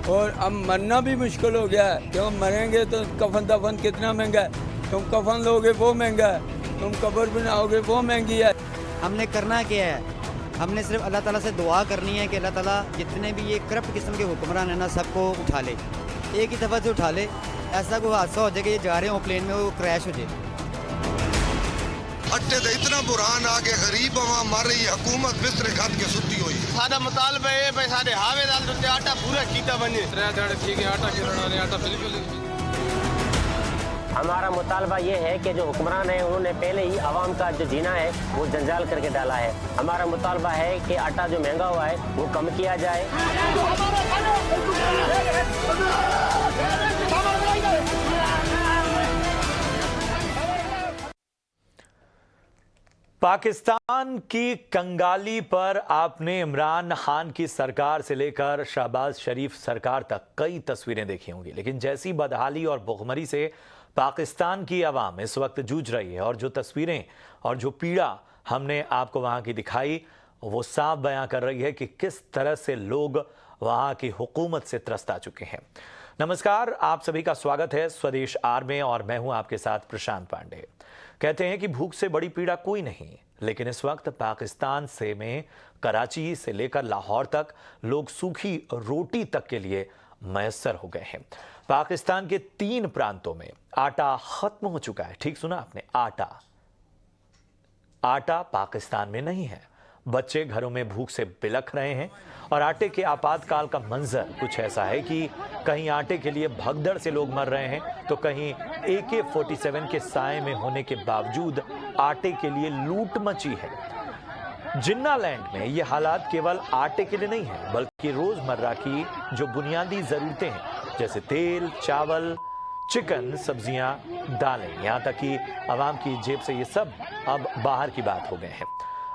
और अब मरना भी मुश्किल हो गया है, क्यों मरेंगे तो कफन दफन कितना महंगा है, तुम कफन लोगे वो महंगा है, तुम कब्र बनाओगे वो महंगी है। हमने करना क्या है, हमने सिर्फ अल्लाह ताला से दुआ करनी है कि अल्लाह ताला जितने भी ये करप्ट किस्म के हुक्मरान हैं ना, सबको उठा ले, एक ही दफ़ा से उठा ले। ऐसा कोई हादसा हो जाए कि ये जा रहे हो प्लेन में, वो क्रैश हो जाए। अट्टे तो इतना बुरहान आ के गरीब आवाम मर रही है, हुकूमत बिस्तरे खत के सुती हुई। सादा मुतालबा है भाई, साडे हावे दाल दुते आटा पूरा कीता बने ठीक है, आटा किरण ने आटा बिल्कुल। हमारा मुतालबा ये है कि जो हुक्मरान है उन्होंने पहले ही आवाम का जो जीना है वो जंजाल करके डाला है। हमारा मुतालबा है कि आटा जो महंगा हुआ है वो कम किया जाए। पाकिस्तान की कंगाली पर आपने इमरान खान की सरकार से लेकर शहबाज शरीफ सरकार तक कई तस्वीरें देखी होंगी, लेकिन जैसी बदहाली और भुखमरी से पाकिस्तान की आवाम इस वक्त जूझ रही है और जो तस्वीरें और जो पीड़ा हमने आपको वहां की दिखाई, वो साफ बयां कर रही है कि किस तरह से लोग वहां की हुकूमत से त्रस्त आ चुके हैं। नमस्कार, आप सभी का स्वागत है स्वदेश आर में और मैं हूं आपके साथ प्रशांत पांडे। कहते हैं कि भूख से बड़ी पीड़ा कोई नहीं, लेकिन इस वक्त पाकिस्तान से में कराची से लेकर लाहौर तक लोग सूखी रोटी तक के लिए मैसर हो गए हैं। पाकिस्तान के 3 प्रांतों में आटा खत्म हो चुका है। ठीक सुना आपने, आटा पाकिस्तान में नहीं है। बच्चे घरों में भूख से बिलख रहे हैं और आटे के आपातकाल का मंजर कुछ ऐसा है कि कहीं आटे के लिए भगदड़ से लोग मर रहे हैं तो कहीं AK-47 के साए में होने के बावजूद आटे के लिए लूट मची है। जिन्ना लैंड में ये हालात केवल आटे के लिए नहीं है, बल्कि रोजमर्रा की जो बुनियादी जरूरतें हैं जैसे तेल, चावल, चिकन, सब्जियां, दालें, यहां तक कि आवाम की जेब से ये सब अब बाहर की बात हो गए हैं।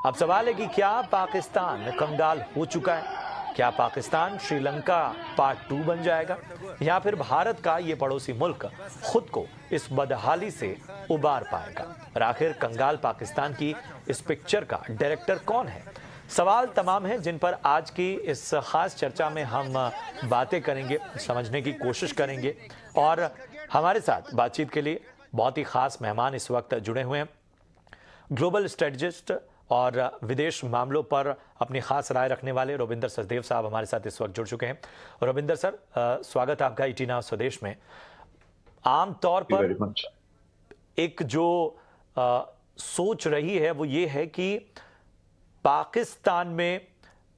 अब सवाल है कि क्या पाकिस्तान कंगाल हो चुका है? क्या पाकिस्तान श्रीलंका पार्ट 2 बन जाएगा, या फिर भारत का ये पड़ोसी मुल्क खुद को इस बदहाली से उबार पाएगा? और आखिर कंगाल पाकिस्तान की इस पिक्चर का डायरेक्टर कौन है? सवाल तमाम हैं जिन पर आज की इस खास चर्चा में हम बातें करेंगे, समझने की कोशिश करेंगे। और हमारे साथ बातचीत के लिए बहुत ही खास मेहमान इस वक्त जुड़े हुए हैं। ग्लोबल स्ट्रेटजिस्ट और विदेश मामलों पर अपनी खास राय रखने वाले रविंदर सचदेव साहब हमारे साथ इस वक्त जुड़ चुके हैं। रविंदर सर, स्वागत आपका ET नाउ स्वदेश में। आम तौर पर एक जो सोच रही है वो ये है कि पाकिस्तान में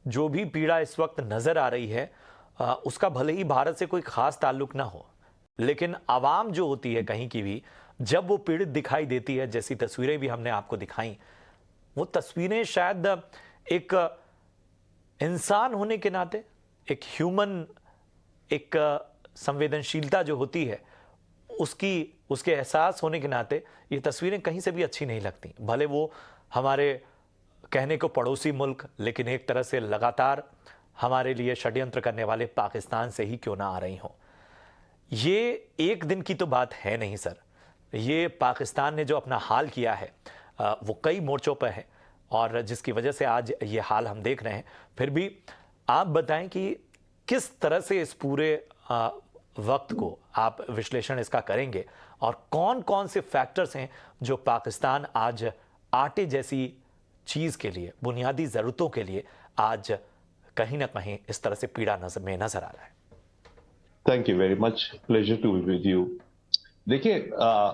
जो भी पीड़ा इस वक्त नजर आ रही है उसका भले ही भारत से कोई खास ताल्लुक ना हो, लेकिन आवाम जो होती है कहीं की भी, जब वो पीड़ित दिखाई देती है, जैसी तस्वीरें भी हमने आपको दिखाई, वो तस्वीरें शायद एक इंसान होने के नाते, एक ह्यूमन, एक संवेदनशीलता जो होती है उसके एहसास होने के नाते ये तस्वीरें कहीं से भी अच्छी नहीं लगती। भले वो हमारे कहने को पड़ोसी मुल्क, लेकिन एक तरह से लगातार हमारे लिए षड्यंत्र करने वाले पाकिस्तान से ही क्यों ना आ रही हों। ये एक दिन की तो बात है नहीं सर, ये पाकिस्तान ने जो अपना हाल किया है वो कई मोर्चों पर है और जिसकी वजह से आज ये हाल हम देख रहे हैं। फिर भी आप बताएं कि किस तरह से इस पूरे वक्त को आप विश्लेषण इसका करेंगे और कौन कौन से फैक्टर्स हैं जो पाकिस्तान आज आटे जैसी चीज के लिए, बुनियादी जरूरतों के लिए आज कहीं ना कहीं इस तरह से पीड़ा नजर आ रहा है। Thank you very much, pleasure to be with you. देखिए,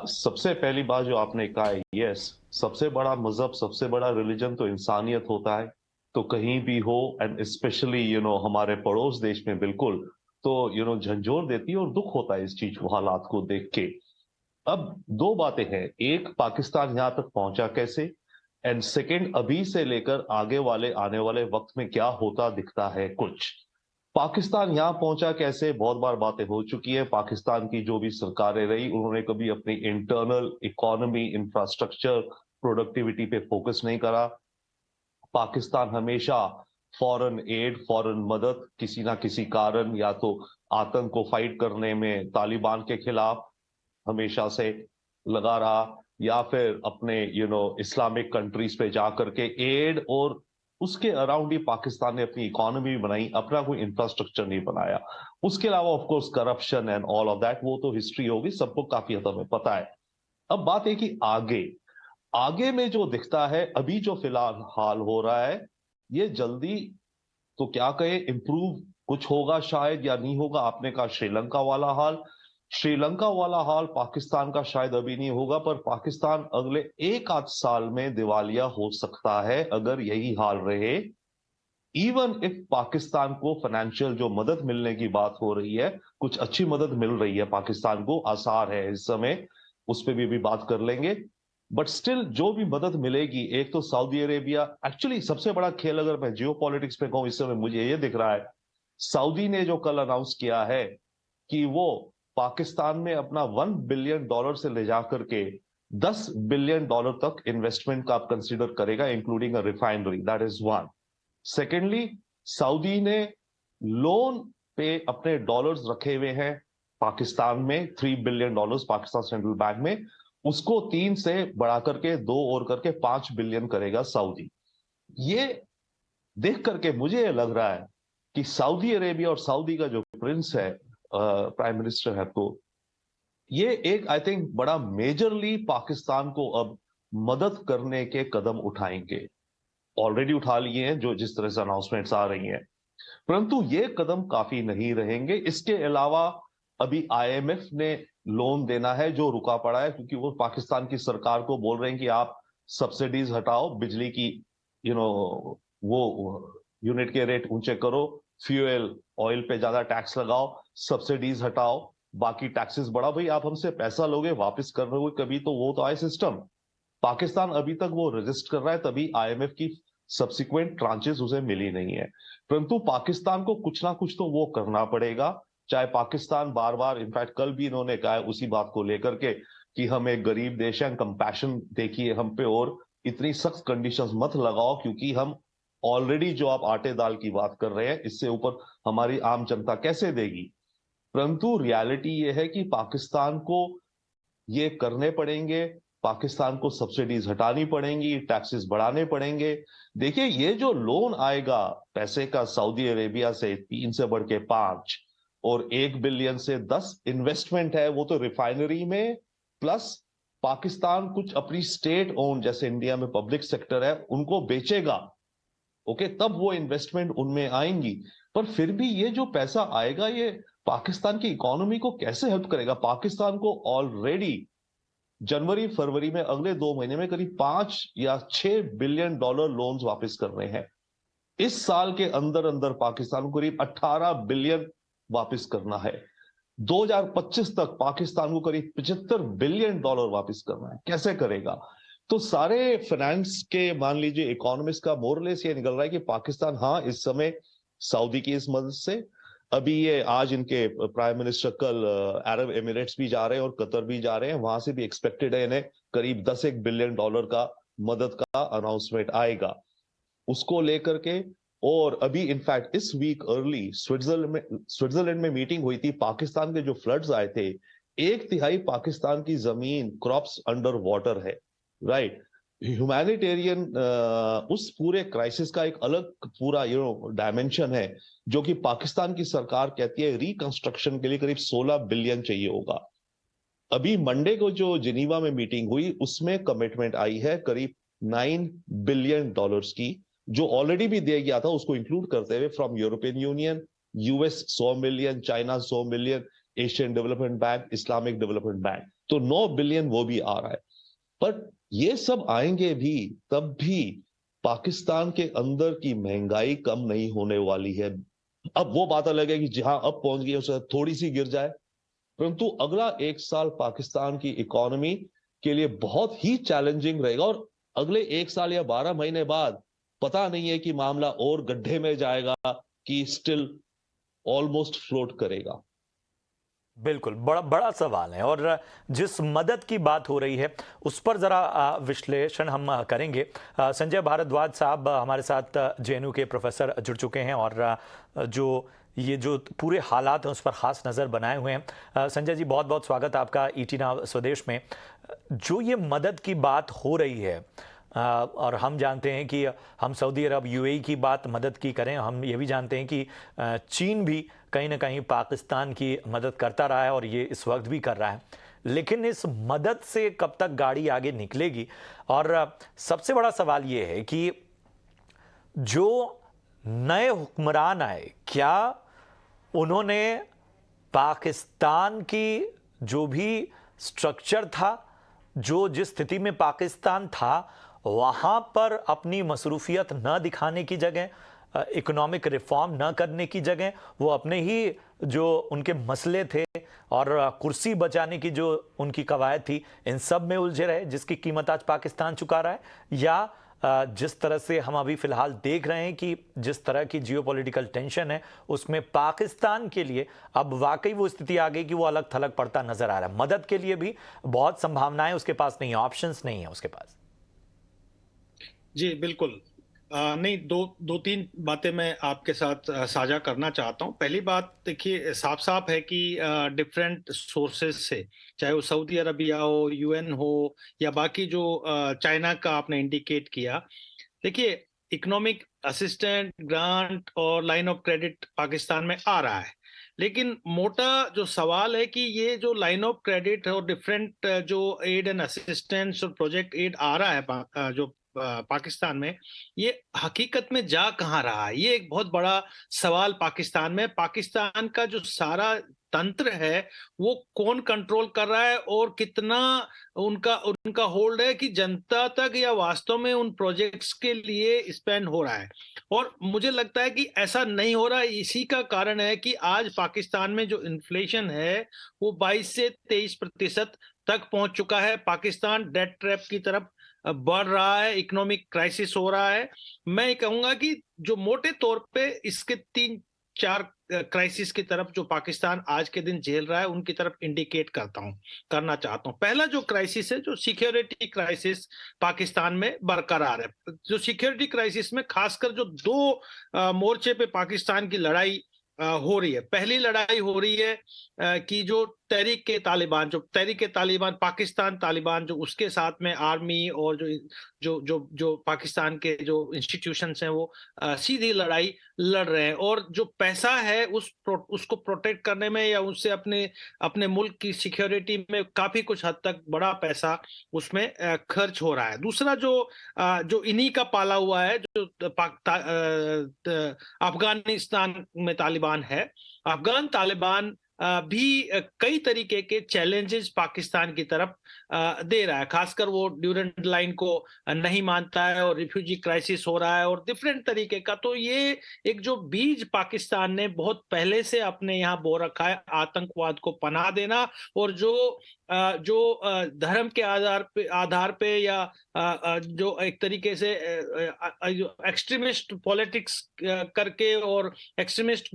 सबसे पहली बात जो आपने कहा, यस, सबसे बड़ा मजहब, सबसे बड़ा रिलीजन तो इंसानियत होता है, तो कहीं भी हो, एंड स्पेशली हमारे पड़ोस देश में बिल्कुल, तो झंझोर देती है और दुख होता है इस चीज को, हालात को देख के। अब 2 बातें हैं, एक पाकिस्तान यहां तक पहुंचा कैसे, एंड सेकेंड अभी से लेकर आगे वाले आने वाले वक्त में क्या होता दिखता है कुछ। पाकिस्तान यहां पहुंचा कैसे, बहुत बार बातें हो चुकी है। पाकिस्तान की जो भी सरकारें रही, उन्होंने कभी अपनी इंटरनल इकोनॉमी, इंफ्रास्ट्रक्चर, प्रोडक्टिविटी पे फोकस नहीं करा। पाकिस्तान हमेशा फॉरेन एड, फॉरेन मदद किसी ना किसी कारण, या तो आतंक को फाइट करने में तालिबान के खिलाफ हमेशा से लगा रहा, या फिर अपने इस्लामिक कंट्रीज पे जाकर के एड, और उसके अराउंड ही पाकिस्तान ने अपनी इकोनॉमी बनाई, अपना कोई इंफ्रास्ट्रक्चर नहीं बनाया। उसके अलावा of course corruption and all of that, वो तो हिस्ट्री होगी, सबको काफी हद तक पता है। अब बात है कि आगे में जो दिखता है, अभी जो फिलहाल हाल हो रहा है, ये जल्दी तो क्या कहे इंप्रूव कुछ होगा शायद या नहीं होगा। आपने कहा श्रीलंका वाला हाल पाकिस्तान का शायद अभी नहीं होगा, पर पाकिस्तान अगले 1 आध साल में दिवालिया हो सकता है अगर यही हाल रहे। इवन इफ पाकिस्तान को फाइनेंशियल जो मदद मिलने की बात हो रही है, कुछ अच्छी मदद मिल रही है पाकिस्तान को, आसार है इस समय, उस पर भी बात कर लेंगे। बट स्टिल जो भी मदद मिलेगी, एक तो सऊदी अरेबिया, एक्चुअली सबसे बड़ा खेल अगर मैं जियो पॉलिटिक्स पे कहूं इस समय मुझे ये दिख रहा है, सऊदी ने जो कल अनाउंस किया है कि वो पाकिस्तान में अपना $1 बिलियन से ले जाकर के $10 बिलियन तक इन्वेस्टमेंट का कंसीडर करेगा, including a refinery. That is one. Secondly, Saudi ने लोन पे अपने डॉलर्स रखे हुए हैं पाकिस्तान में, $3 बिलियन पाकिस्तान सेंट्रल बैंक में, उसको 3 से बढ़ा करके 2 और करके $5 बिलियन करेगा सऊदी। ये देख करके मुझे ये लग रहा है कि सऊदी अरेबिया और सऊदी का जो प्रिंस है, प्राइम मिनिस्टर है, तो ये एक आई थिंक बड़ा मेजरली पाकिस्तान को अब मदद करने के कदम उठाएंगे। ऑलरेडी उठा लिए हैं जो जिस तरह से अनाउंसमेंट्स आ रही हैं, परंतु ये कदम काफी नहीं रहेंगे। इसके अलावा अभी IMF ने लोन देना है जो रुका पड़ा है, क्योंकि वो पाकिस्तान की सरकार को बोल रहे हैं कि आप सब्सिडीज हटाओ, बिजली की वो यूनिट के रेट ऊंचे करो, फ्यूल ऑयल पे ज्यादा टैक्स लगाओ, सब्सिडीज हटाओ, बाकी टैक्सेस बढ़ाओ। भाई आप हमसे पैसा लोगे, वापस कर रहे हो कभी तो वो तो आए सिस्टम। पाकिस्तान अभी तक वो रजिस्ट कर रहा है, तभी IMF की सब्सिक्वेंट ट्रांचेस उसे मिली नहीं है। परंतु पाकिस्तान को कुछ ना कुछ तो वो करना पड़ेगा, चाहे पाकिस्तान बार बार, इनफैक्ट कल भी इन्होंने कहा है उसी बात को लेकर के कि हम एक गरीब देश है, कंपैशन देखिए हम पे और इतनी सख्त कंडीशंस मत लगाओ, क्योंकि हम ऑलरेडी जो आप आटे दाल की बात कर रहे हैं, इससे ऊपर हमारी आम जनता कैसे देगी। परंतु रियलिटी ये है कि पाकिस्तान को ये करने पड़ेंगे, पाकिस्तान को सब्सिडीज हटानी पड़ेंगी, टैक्सेस बढ़ाने पड़ेंगे। देखिए ये जो लोन आएगा पैसे का सऊदी अरेबिया से 3 से बढ़ के 5 और 1 बिलियन से 10 इन्वेस्टमेंट है, वो तो रिफाइनरी में, प्लस पाकिस्तान कुछ अपनी स्टेट ओन जैसे इंडिया में पब्लिक सेक्टर है उनको बेचेगा, ओके, तब वो इन्वेस्टमेंट उनमें आएंगी। पर फिर भी ये जो पैसा आएगा ये पाकिस्तान की इकोनॉमी को कैसे हेल्प करेगा। पाकिस्तान को ऑलरेडी जनवरी फरवरी में अगले 2 महीने में करीब 5 या 6 बिलियन डॉलर लोन्स वापस कर रहे हैं। इस साल के अंदर अंदर पाकिस्तान को करीब 18 बिलियन वापस करना है। 2025 तक पाकिस्तान को करीब 75 बिलियन डॉलर वापस करना है। कैसे करेगा। तो सारे फाइनेंस के मान लीजिए इकोनॉमिस्ट का मोरलेस ये निकल रहा है कि पाकिस्तान हाँ इस समय सऊदी की इस मदद से, अभी ये आज इनके प्राइम मिनिस्टर कल अरब एमिरेट्स भी जा रहे हैं और कतर भी जा रहे हैं, वहां से भी एक्सपेक्टेड है इन्हें करीब 10 बिलियन डॉलर का मदद का अनाउंसमेंट आएगा उसको लेकर के। और अभी इनफैक्ट इस वीक अर्ली स्विट्जरलैंड में मीटिंग हुई थी। पाकिस्तान के जो फ्लड्स आए थे, 1/3 पाकिस्तान की जमीन क्रॉप्स अंडर वाटर है, राइट। ह्यूमैनिटेरियन उस पूरे क्राइसिस का एक अलग पूरा डायमेंशन है, जो कि पाकिस्तान की सरकार कहती है रिकंस्ट्रक्शन के लिए करीब 16 बिलियन चाहिए होगा। अभी मंडे को जो जिनीवा में मीटिंग हुई उसमें कमिटमेंट आई है करीब 9 बिलियन डॉलर्स की, जो ऑलरेडी भी दिया गया था उसको इंक्लूड करते हुए from European union, US 100 million, China 100 million, Asian development bank, Islamic development bank, तो 9 बिलियन वो भी आ रहा है। पर ये सब आएंगे भी तब भी पाकिस्तान के अंदर की महंगाई कम नहीं होने वाली है। अब वो बात अलग है कि जहां अब पहुंच गई उसे थोड़ी सी गिर जाए, परंतु अगला 1 साल पाकिस्तान की इकोनॉमी के लिए बहुत ही चैलेंजिंग रहेगा। और अगले 1 साल या 12 महीने बाद पता नहीं है कि मामला और गड्ढे में जाएगा कि स्टिल ऑलमोस्ट फ्लोट करेगा। बिल्कुल, बड़ा सवाल है। और जिस मदद की बात हो रही है उस पर ज़रा विश्लेषण हम करेंगे। संजय भारद्वाज साहब हमारे साथ JNU के प्रोफेसर जुड़ चुके हैं और जो पूरे हालात हैं उस पर ख़ास नज़र बनाए हुए हैं। संजय जी बहुत बहुत स्वागत आपका ET नाउ स्वदेश में। जो ये मदद की बात हो रही है, और हम जानते हैं कि हम सऊदी अरब यूएई की बात मदद की करें, हम ये भी जानते हैं कि चीन भी कहीं ना कहीं पाकिस्तान की मदद करता रहा है और ये इस वक्त भी कर रहा है, लेकिन इस मदद से कब तक गाड़ी आगे निकलेगी? और सबसे बड़ा सवाल ये है कि जो नए हुक्मरान आए, क्या उन्होंने पाकिस्तान की जो भी स्ट्रक्चर था, जो जिस स्थिति में पाकिस्तान था, वहाँ पर अपनी मसरूफियत न दिखाने की जगह, इकोनॉमिक रिफॉर्म न करने की जगह, वो अपने ही जो उनके मसले थे और कुर्सी बचाने की जो उनकी कवायद थी, इन सब में उलझे रहे, जिसकी कीमत आज पाकिस्तान चुका रहा है? या जिस तरह से हम अभी फिलहाल देख रहे हैं कि जिस तरह की जियोपॉलिटिकल टेंशन है, उसमें पाकिस्तान के लिए अब वाकई वो स्थिति आ गई कि वो अलग थलग पड़ता नजर आ रहा है। मदद के लिए भी बहुत संभावनाएं उसके पास नहीं है, ऑप्शंस नहीं है उसके पास। जी बिल्कुल। नहीं, दो तीन बातें मैं आपके साथ साझा करना चाहता हूं। पहली बात देखिए, साफ साफ है कि डिफरेंट सोर्सेस से, चाहे वो सऊदी अरबिया हो, यूएन हो, या बाकी जो चाइना का आपने इंडिकेट किया, देखिए इकोनॉमिक असिस्टेंट, ग्रांट और लाइन ऑफ क्रेडिट पाकिस्तान में आ रहा है, लेकिन मोटा जो सवाल है कि ये जो लाइन ऑफ क्रेडिट और डिफरेंट जो एड एंड असिस्टेंस और प्रोजेक्ट एड आ रहा है जो पाकिस्तान में, ये हकीकत में जा कहाँ रहा है? ये एक बहुत बड़ा सवाल पाकिस्तान में। पाकिस्तान का जो सारा तंत्र है वो कौन कंट्रोल कर रहा है और कितना उनका होल्ड है कि जनता तक या वास्तव में उन प्रोजेक्ट्स के लिए स्पेंड हो रहा है। और मुझे लगता है कि ऐसा नहीं हो रहा है। इसी का कारण है कि आज पाकिस्तान में जो इन्फ्लेशन है वो 22 से 23% तक पहुंच चुका है। पाकिस्तान डेट ट्रैप की तरफ बढ़ रहा है, इकोनॉमिक क्राइसिस हो रहा है। मैं कहूंगा कि जो मोटे तौर पे इसके 3-4 क्राइसिस की तरफ जो पाकिस्तान आज के दिन झेल रहा है, उनकी तरफ इंडिकेट करना चाहता हूं। पहला जो क्राइसिस है, जो सिक्योरिटी क्राइसिस पाकिस्तान में बरकरार है। जो सिक्योरिटी क्राइसिस में खासकर जो दो मोर्चे पे पाकिस्तान की लड़ाई हो रही है। पहली लड़ाई हो रही है कि जो तहरीक तालिबान पाकिस्तान तालिबान, जो उसके साथ में आर्मी और जो पाकिस्तान के जो इंस्टीट्यूशंस हैं वो सीधी लड़ाई लड़ रहे हैं। और जो पैसा है उसको प्रोटेक्ट करने में या उससे अपने मुल्क की सिक्योरिटी में काफी कुछ हद तक बड़ा पैसा उसमें खर्च हो रहा है। दूसरा जो इन्हीं का पाला हुआ है, जो अफगानिस्तान में तालिबान है, अफगान तालिबान भी कई तरीके के चैलेंजेस पाकिस्तान की तरफ दे रहा है। खासकर वो ड्यूरेंट लाइन को नहीं मानता है और रिफ्यूजी क्राइसिस हो रहा है और डिफरेंट तरीके का। तो ये एक जो बीज पाकिस्तान ने बहुत पहले से अपने यहाँ बो रखा है, आतंकवाद को पनाह देना, और जो धर्म के आधार पे या जो एक तरीके से एक्सट्रीमिस्ट पॉलिटिक्स करके और एक्सट्रीमिस्ट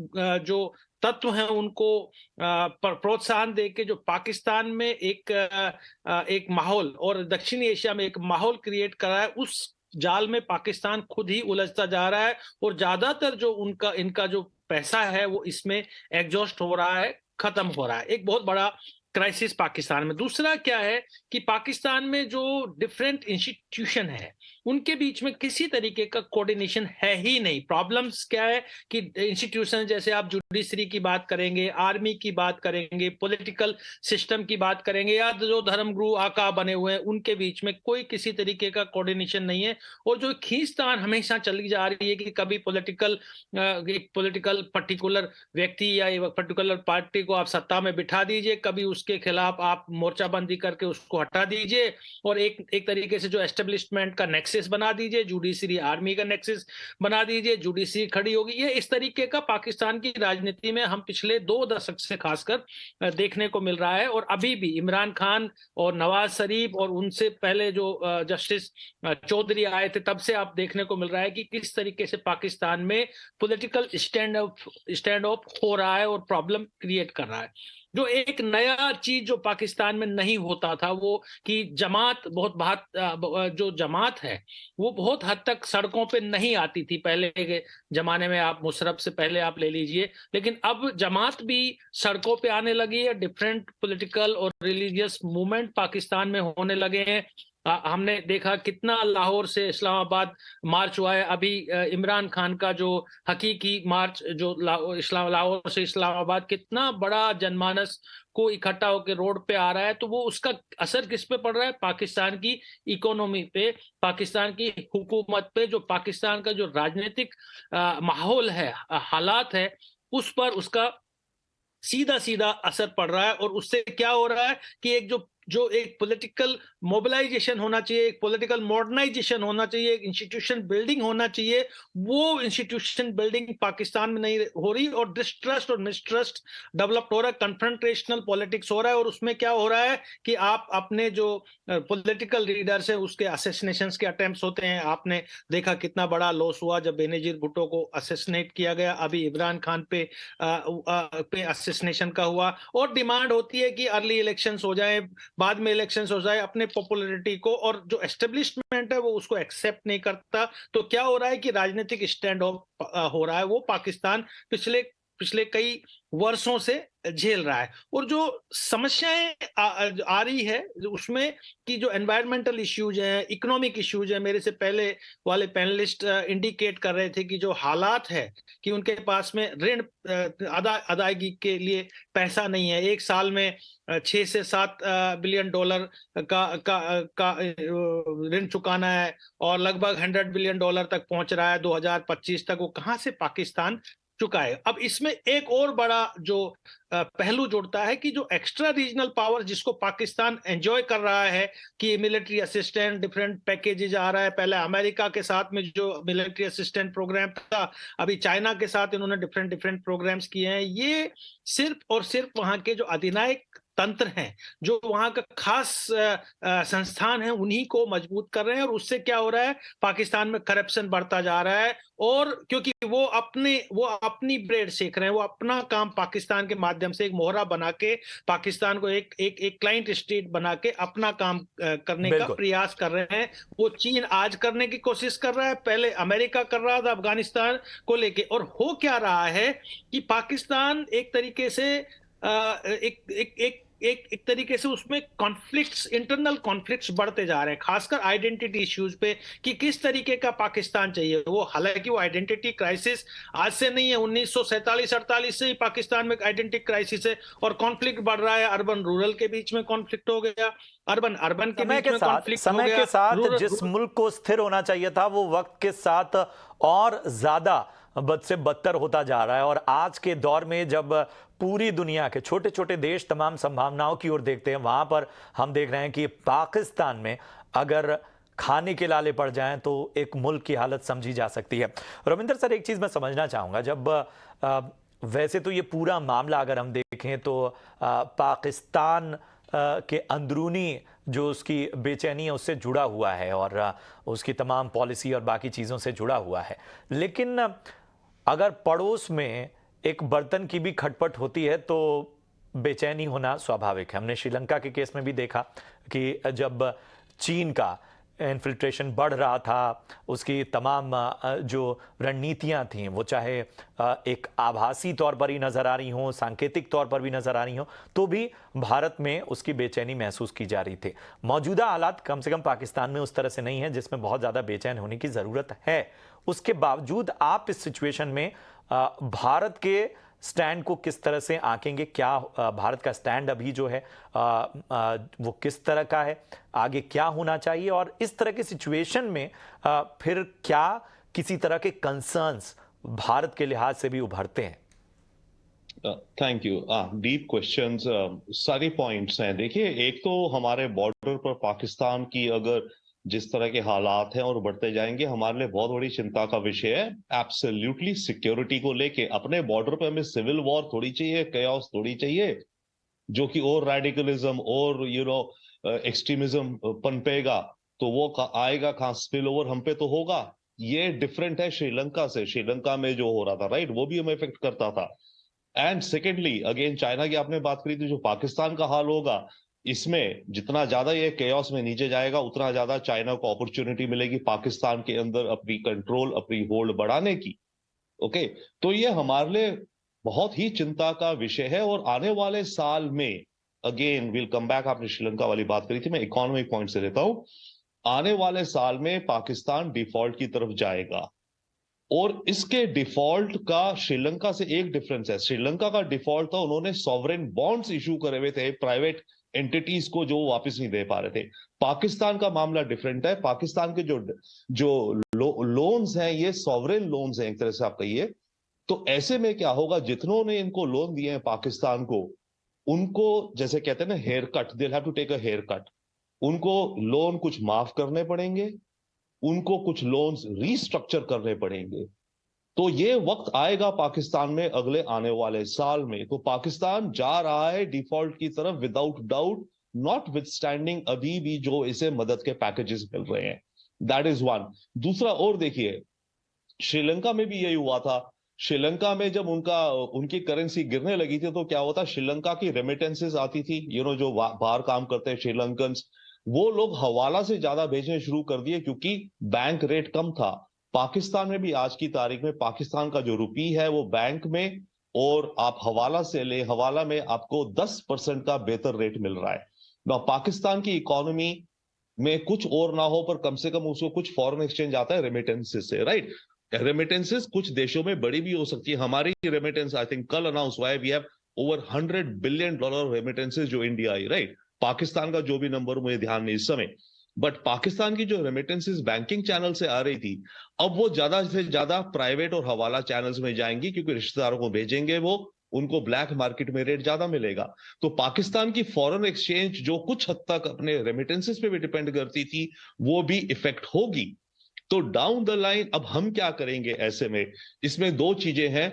जो तत्व हैं उनको प्रोत्साहन देके जो पाकिस्तान में एक माहौल और दक्षिणी एशिया में एक माहौल क्रिएट करा है, उस जाल में पाकिस्तान खुद ही उलझता जा रहा है। और ज्यादातर जो इनका जो पैसा है वो इसमें एग्जॉस्ट हो रहा है, खत्म हो रहा है। एक बहुत बड़ा क्राइसिस पाकिस्तान में। दूसरा क्या है कि पाकिस्तान में जो डिफरेंट इंस्टीट्यूशन है उनके बीच में किसी तरीके का कोऑर्डिनेशन है ही नहीं। प्रॉब्लम्स क्या है कि इंस्टीट्यूशन, जैसे आप जुडिशरी की बात करेंगे, आर्मी की बात करेंगे, पॉलिटिकल सिस्टम की बात करेंगे, या जो धर्मगुरु आका बने हुए हैं उनके बीच में कोई किसी तरीके का कोऑर्डिनेशन नहीं है। और जो खींचतान हमेशा चली जा रही है कि कभी एक पॉलिटिकल पर्टिकुलर व्यक्ति या एक पर्टिकुलर पार्टी को आप सत्ता में बिठा दीजिए, कभी उसके खिलाफ आप मोर्चाबंदी करके उसको हटा दीजिए, और एक तरीके से जो एस्टेब्लिशमेंट का नेक्सस बना दीजिए, जुडिशरी आर्मी का नेक्सस बना दीजिए, जुडिशरी खड़ी होगी। ये इस तरीके का पाकिस्तान की राजनीति में हम पिछले 2 दशक से खासकर देखने को मिल रहा है। और अभी भी इमरान खान और नवाज शरीफ और उनसे पहले जो जस्टिस चौधरी आए थे, तब से आप देखने को मिल रहा है कि किस तरीके से पाकिस्तान में पॉलिटिकल स्टैंड ऑफ हो रहा है और प्रॉब्लम क्रिएट कर रहा है। जो एक नया चीज जो पाकिस्तान में नहीं होता था, वो कि जमात जो जमात है वो बहुत हद तक सड़कों पे नहीं आती थी पहले के जमाने में। आप मुशर्रफ से पहले आप ले लीजिए, लेकिन अब जमात भी सड़कों पे आने लगी है। डिफरेंट पॉलिटिकल और रिलीजियस मूवमेंट पाकिस्तान में होने लगे हैं। हमने देखा कितना लाहौर से इस्लामाबाद मार्च हुआ है। अभी इमरान खान का जो हकीकी मार्च जो लाहौर से इस्लामाबाद, कितना बड़ा जनमानस को इकट्ठा होकर रोड पे आ रहा है। तो वो उसका असर किस पे पड़ रहा है? पाकिस्तान की इकोनॉमी पे, पाकिस्तान की हुकूमत पे, जो पाकिस्तान का जो राजनीतिक माहौल है, हालात है, उस पर उसका सीधा सीधा असर पड़ रहा है। और उससे क्या हो रहा है कि जो एक पॉलिटिकल मोबिलाइजेशन होना चाहिए, एक पॉलिटिकल मॉडर्नाइजेशन होना चाहिए, एक इंस्टीट्यूशन बिल्डिंग होना चाहिए, वो इंस्टीट्यूशन बिल्डिंग पाकिस्तान में नहीं हो रही और डिस्ट्रस्ट और मिसट्रस्ट डेवलप हो रहा है, कन्फ्रंटेशनल पॉलिटिक्स हो रहा है। और उसमें क्या हो रहा है कि आप अपने जो पॉलिटिकल लीडर्स हैं उसके असैसिनेशंस के अटेम्प्ट्स होते हैं। आपने देखा कितना बड़ा लॉस हुआ जब बेनजीर भुट्टो को असैसिनेट किया गया। अभी इमरान खान पे असैसिनेशन का हुआ। और डिमांड होती है कि अर्ली इलेक्शंस हो जाए, बाद में इलेक्शंस हो जाए, अपने पॉपुलैरिटी को, और जो एस्टेब्लिशमेंट है वो उसको एक्सेप्ट नहीं करता। तो क्या हो रहा है कि राजनीतिक स्टैंड हो रहा है, वो पाकिस्तान पिछले कई वर्षों से झेल रहा है। और जो समस्याएं आ रही है उसमें कि जो एनवायरमेंटल इश्यूज हैं, इकोनॉमिक इश्यूज हैं, मेरे से पहले वाले पैनलिस्ट इंडिकेट कर रहे थे कि जो हालात है कि उनके पास में ऋण अदायगी के लिए पैसा नहीं है। एक साल में 6 से 7 बिलियन डॉलर का ऋण चुकाना है और लगभग 100 बिलियन डॉलर तक पहुंच रहा है 2025 तक। वो कहां से पाकिस्तान चुकाए? अब इसमें एक और बड़ा जो पहलू जुड़ता है कि जो एक्स्ट्रा रीजनल पावर जिसको पाकिस्तान एंजॉय कर रहा है कि मिलिट्री असिस्टेंट, डिफरेंट पैकेजेज आ रहा है। पहले अमेरिका के साथ में जो मिलिट्री असिस्टेंट प्रोग्राम था, अभी चाइना के साथ इन्होंने डिफरेंट प्रोग्राम्स किए हैं। ये सिर्फ और सिर्फ वहां के जो अधिनायक तंत्र हैं, जो वहां का खास संस्थान है, उन्हीं को मजबूत कर रहे हैं। और उससे क्या हो रहा है, पाकिस्तान में करप्शन बढ़ता जा रहा है। और क्योंकि वो अपनी ब्रेड सेक रहे हैं, वो अपना काम पाकिस्तान के माध्यम से एक मोहरा बना के पाकिस्तान को एक क्लाइंट स्टेट बना के अपना काम करने का प्रयास कर रहे हैं। वो चीन आज करने की कोशिश कर रहा है, पहले अमेरिका कर रहा था अफगानिस्तान को लेके। और हो क्या रहा है कि पाकिस्तान एक तरीके से एक तरीके से उसमें कॉन्फ्लिक्ट्स, इंटरनल कॉन्फ्लिक्ट्स बढ़ते जा रहे हैं, खासकर आइडेंटिटी इश्यूज पे कि किस तरीके का पाकिस्तान चाहिए। वो हालांकि वो आइडेंटिटी क्राइसिस आज से नहीं है, 1947-48 से ही पाकिस्तान में आइडेंटिटी क्राइसिस है और कॉन्फ्लिक्ट बढ़ रहा है। अर्बन रूरल के बीच में कॉन्फ्लिक्ट हो गया, अर्बन के बीच में कॉन्फ्लिक्ट हो गया। समय के साथ जिस मुल्क को स्थिर होना चाहिए था वो वक्त के साथ और ज्यादा बद से बदतर होता जा रहा है। और आज के दौर में जब पूरी दुनिया के छोटे छोटे देश तमाम संभावनाओं की ओर देखते हैं, वहां पर हम देख रहे हैं कि पाकिस्तान में अगर खाने के लाले पड़ जाएं तो एक मुल्क की हालत समझी जा सकती है। रविंदर सर, एक चीज मैं समझना चाहूंगा, जब वैसे तो ये पूरा मामला अगर हम देखें तो पाकिस्तान के अंदरूनी जो उसकी बेचैनी है उससे जुड़ा हुआ है और उसकी तमाम पॉलिसी और बाकी चीज़ों से जुड़ा हुआ है। लेकिन अगर पड़ोस में एक बर्तन की भी खटपट होती है तो बेचैनी होना स्वाभाविक है। हमने श्रीलंका के केस में भी देखा कि जब चीन का इन्फिल्ट्रेशन बढ़ रहा था, उसकी तमाम जो रणनीतियां थीं वो चाहे एक आभासी तौर पर ही नज़र आ रही हों, सांकेतिक तौर पर भी नज़र आ रही हों, तो भी भारत में उसकी बेचैनी महसूस की जा रही थी। मौजूदा हालात कम से कम पाकिस्तान में उस तरह से नहीं है जिसमें बहुत ज़्यादा बेचैन होने की ज़रूरत है। उसके बावजूद आप इस सिचुएशन में भारत के स्टैंड को किस तरह से आंकेंगे? क्या भारत का स्टैंड अभी जो है वो किस तरह का है, आगे क्या होना चाहिए, और इस तरह की सिचुएशन में फिर क्या किसी तरह के कंसर्न्स भारत के लिहाज से भी उभरते हैं? Thank you. डीप क्वेश्चंस, सारे पॉइंट्स हैं। देखिए, एक तो हमारे बॉर्डर पर पाकिस्तान की अगर जिस तरह के हालात हैं और बढ़ते जाएंगे, हमारे लिए बहुत बड़ी चिंता का विषय है। एब्सोल्युटली सिक्योरिटी को लेके अपने बॉर्डर पे हमें सिविल वॉर थोड़ी चाहिए, chaos थोड़ी चाहिए जो कि और रेडिकलिज्म और एक्सट्रीमिज्म पनपेगा तो वो आएगा कहां? स्पिल ओवर हम पे तो होगा। ये डिफरेंट है श्रीलंका से। श्रीलंका में जो हो रहा था, राइट, वो भी हमें इफेक्ट करता था। एंड सेकेंडली अगेन चाइना की आपने बात करी थी, जो पाकिस्तान का हाल होगा, इसमें जितना ज्यादा ये केओस में नीचे जाएगा उतना ज्यादा चाइना को अपॉर्चुनिटी मिलेगी पाकिस्तान के अंदर अपनी कंट्रोल, अपनी होल्ड बढ़ाने की। ओके, तो ये हमारे लिए बहुत ही चिंता का विषय है। और आने वाले साल में अगेन विल कम बैक, आपने श्रीलंका वाली बात करी थी, मैं इकोनॉमिक पॉइंट से लेता हूं। आने वाले साल में पाकिस्तान डिफॉल्ट की तरफ जाएगा, और इसके डिफॉल्ट का श्रीलंका से एक डिफरेंस है। श्रीलंका का डिफॉल्ट था, उन्होंने सॉवरेन बॉन्ड्स इशू करे हुए थे प्राइवेट एंटिटीज को, जो वापस नहीं दे पा रहे थे। पाकिस्तान का मामला डिफरेंट है। पाकिस्तान के जो लोन्स हैं ये सॉवरेन लोन्स हैं एक तरह से आप कहिए। तो ऐसे में क्या होगा, जितनों ने इनको लोन दिए हैं पाकिस्तान को, उनको जैसे कहते हैं ना haircut, they have to take a haircut. उनको लोन कुछ माफ करने पड़ेंगे, उनको कुछ लोन्स रीस्ट्रक्चर करने पड़ेंगे। तो ये वक्त आएगा पाकिस्तान में अगले आने वाले साल में। तो पाकिस्तान जा रहा है डिफॉल्ट की तरफ विदाउट डाउट, नॉट विथस्टैंडिंग अभी भी जो इसे मदद के पैकेजेस मिल रहे हैं। That is one. दूसरा, और देखिए श्रीलंका में भी यही हुआ था। श्रीलंका में जब उनकी करेंसी गिरने लगी थी तो क्या होता, श्रीलंका की रेमिटेंसेस आती थी, जो बाहर काम करते हैं श्रीलंकन्स, वो लोग हवाला से ज्यादा भेजने शुरू कर दिए क्योंकि बैंक रेट कम था। पाकिस्तान में भी आज की तारीख में पाकिस्तान का जो रुपी है वो बैंक में, और आप हवाला से ले, हवाला में आपको 10% का बेहतर रेट मिल रहा है ना। पाकिस्तान की इकोनॉमी में कुछ और ना हो पर कम से कम उसको कुछ फॉरेन एक्सचेंज आता है रेमिटेंसेस से, राइट। रेमिटेंसेस कुछ देशों में बड़ी भी हो सकती है। हमारी रेमिटेंस आई थिंक कल अनाउंस हुआ है, we have over $100 billion remittances जो इंडिया आई, राइट। पाकिस्तान का जो भी नंबर मुझे ध्यान नहीं इस समय, बट पाकिस्तान की जो रेमिटेंसेस बैंकिंग चैनल से आ रही थी, अब वो ज्यादा से ज्यादा प्राइवेट और हवाला चैनल्स में जाएंगी क्योंकि रिश्तेदारों को भेजेंगे वो, उनको ब्लैक मार्केट में रेट ज्यादा मिलेगा। तो पाकिस्तान की फॉरेन एक्सचेंज जो कुछ हद तक अपने रेमिटेंसेस पे भी डिपेंड करती थी, वो भी इफेक्ट होगी। तो डाउन द लाइन अब हम क्या करेंगे ऐसे में, इसमें दो चीजें हैं।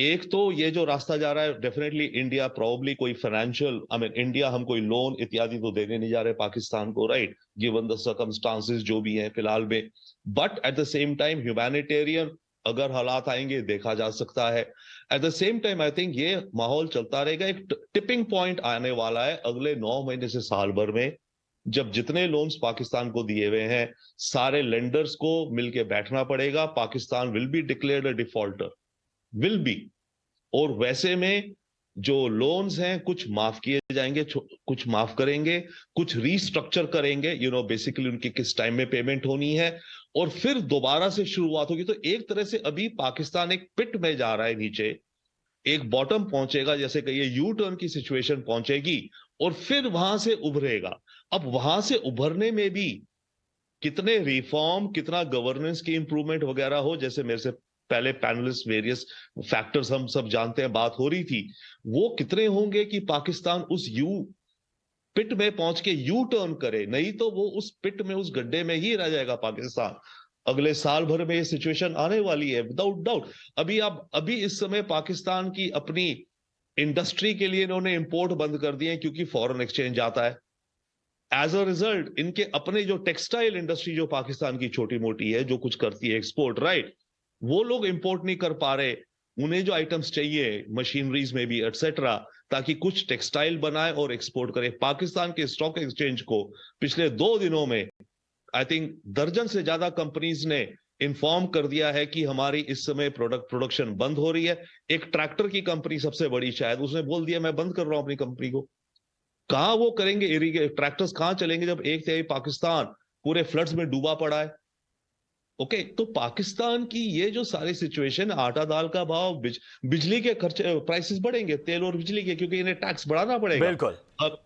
एक तो ये जो रास्ता जा रहा है, डेफिनेटली इंडिया प्रोबेबली कोई फाइनेंशियल, इंडिया हम कोई लोन इत्यादि तो देने नहीं जा रहे पाकिस्तान को, राइट, गिवन द सर्कमस्टांसेस जो भी हैं फिलहाल में। But at the same time humanitarian अगर हालात आएंगे देखा जा सकता है। At the same time I think ये माहौल चलता रहेगा। एक टिपिंग पॉइंट आने वाला है अगले 9 महीने से साल भर में, जब जितने लोन्स पाकिस्तान को दिए हुए हैं सारे लेंडर्स को मिलकर बैठना पड़ेगा। Pakistan will be declared a defaulter, will be. और वैसे में जो लोन्स हैं कुछ माफ किए जाएंगे, कुछ माफ करेंगे, कुछ रीस्ट्रक्चर करेंगे, बेसिकली उनकी किस टाइम में पेमेंट होनी है, और फिर दोबारा से शुरुआत होगी। तो एक तरह से अभी पाकिस्तान एक पिट में जा रहा है नीचे, एक बॉटम पहुंचेगा, जैसे कहिए यू टर्न की सिचुएशन पहुंचेगी, और फिर वहां से उभरेगा। अब वहां से उभरने में भी कितने रिफॉर्म, कितना गवर्नेंस की इंप्रूवमेंट वगैरह हो, जैसे मेरे से पहले पैनलिस्ट वेरियस फैक्टर्स हम सब जानते हैं बात हो रही थी, वो कितने होंगे कि पाकिस्तान उस पिट में पहुंच के यू टर्न करे। नहीं तो वो उस पिट में, उस गड्ढे में ही रह जाएगा पाकिस्तान। अगले साल भर में ये सिचुएशन आने वाली है विदाउट डाउट। अभी इस समय पाकिस्तान की अपनी इंडस्ट्री के लिए इन्होंने इंपोर्ट बंद कर दिए क्योंकि फॉरेन एक्सचेंज आता है। एज अ रिजल्ट इनके अपने जो टेक्सटाइल इंडस्ट्री जो पाकिस्तान की छोटी मोटी है, जो कुछ करती है एक्सपोर्ट, राइट, वो लोग इंपोर्ट नहीं कर पा रहे। उन्हें जो आइटम्स चाहिए मशीनरीज में भी एटसेट्रा, ताकि कुछ टेक्सटाइल बनाए और एक्सपोर्ट करे। पाकिस्तान के स्टॉक एक्सचेंज को पिछले 2 दिनों में आई थिंक दर्जन से ज्यादा कंपनीज ने इन्फॉर्म कर दिया है कि हमारी इस समय प्रोडक्शन बंद हो रही है। एक ट्रैक्टर की कंपनी सबसे बड़ी शायद, उसने बोल दिया मैं बंद कर रहा हूं अपनी कंपनी को। कहां वो करेंगे ट्रैक्टर्स, कहां चलेंगे जब 1/3 पाकिस्तान पूरे फ्लड्स में डूबा पड़ा है। ओके, तो पाकिस्तान की ये जो सारी सिचुएशन, आटा दाल का भाव, बिजली के खर्चे, प्राइसेस बढ़ेंगे, तेल और बिजली के, क्योंकि इन्हें टैक्स बढ़ाना पड़ेगा। बिल्कुल। अब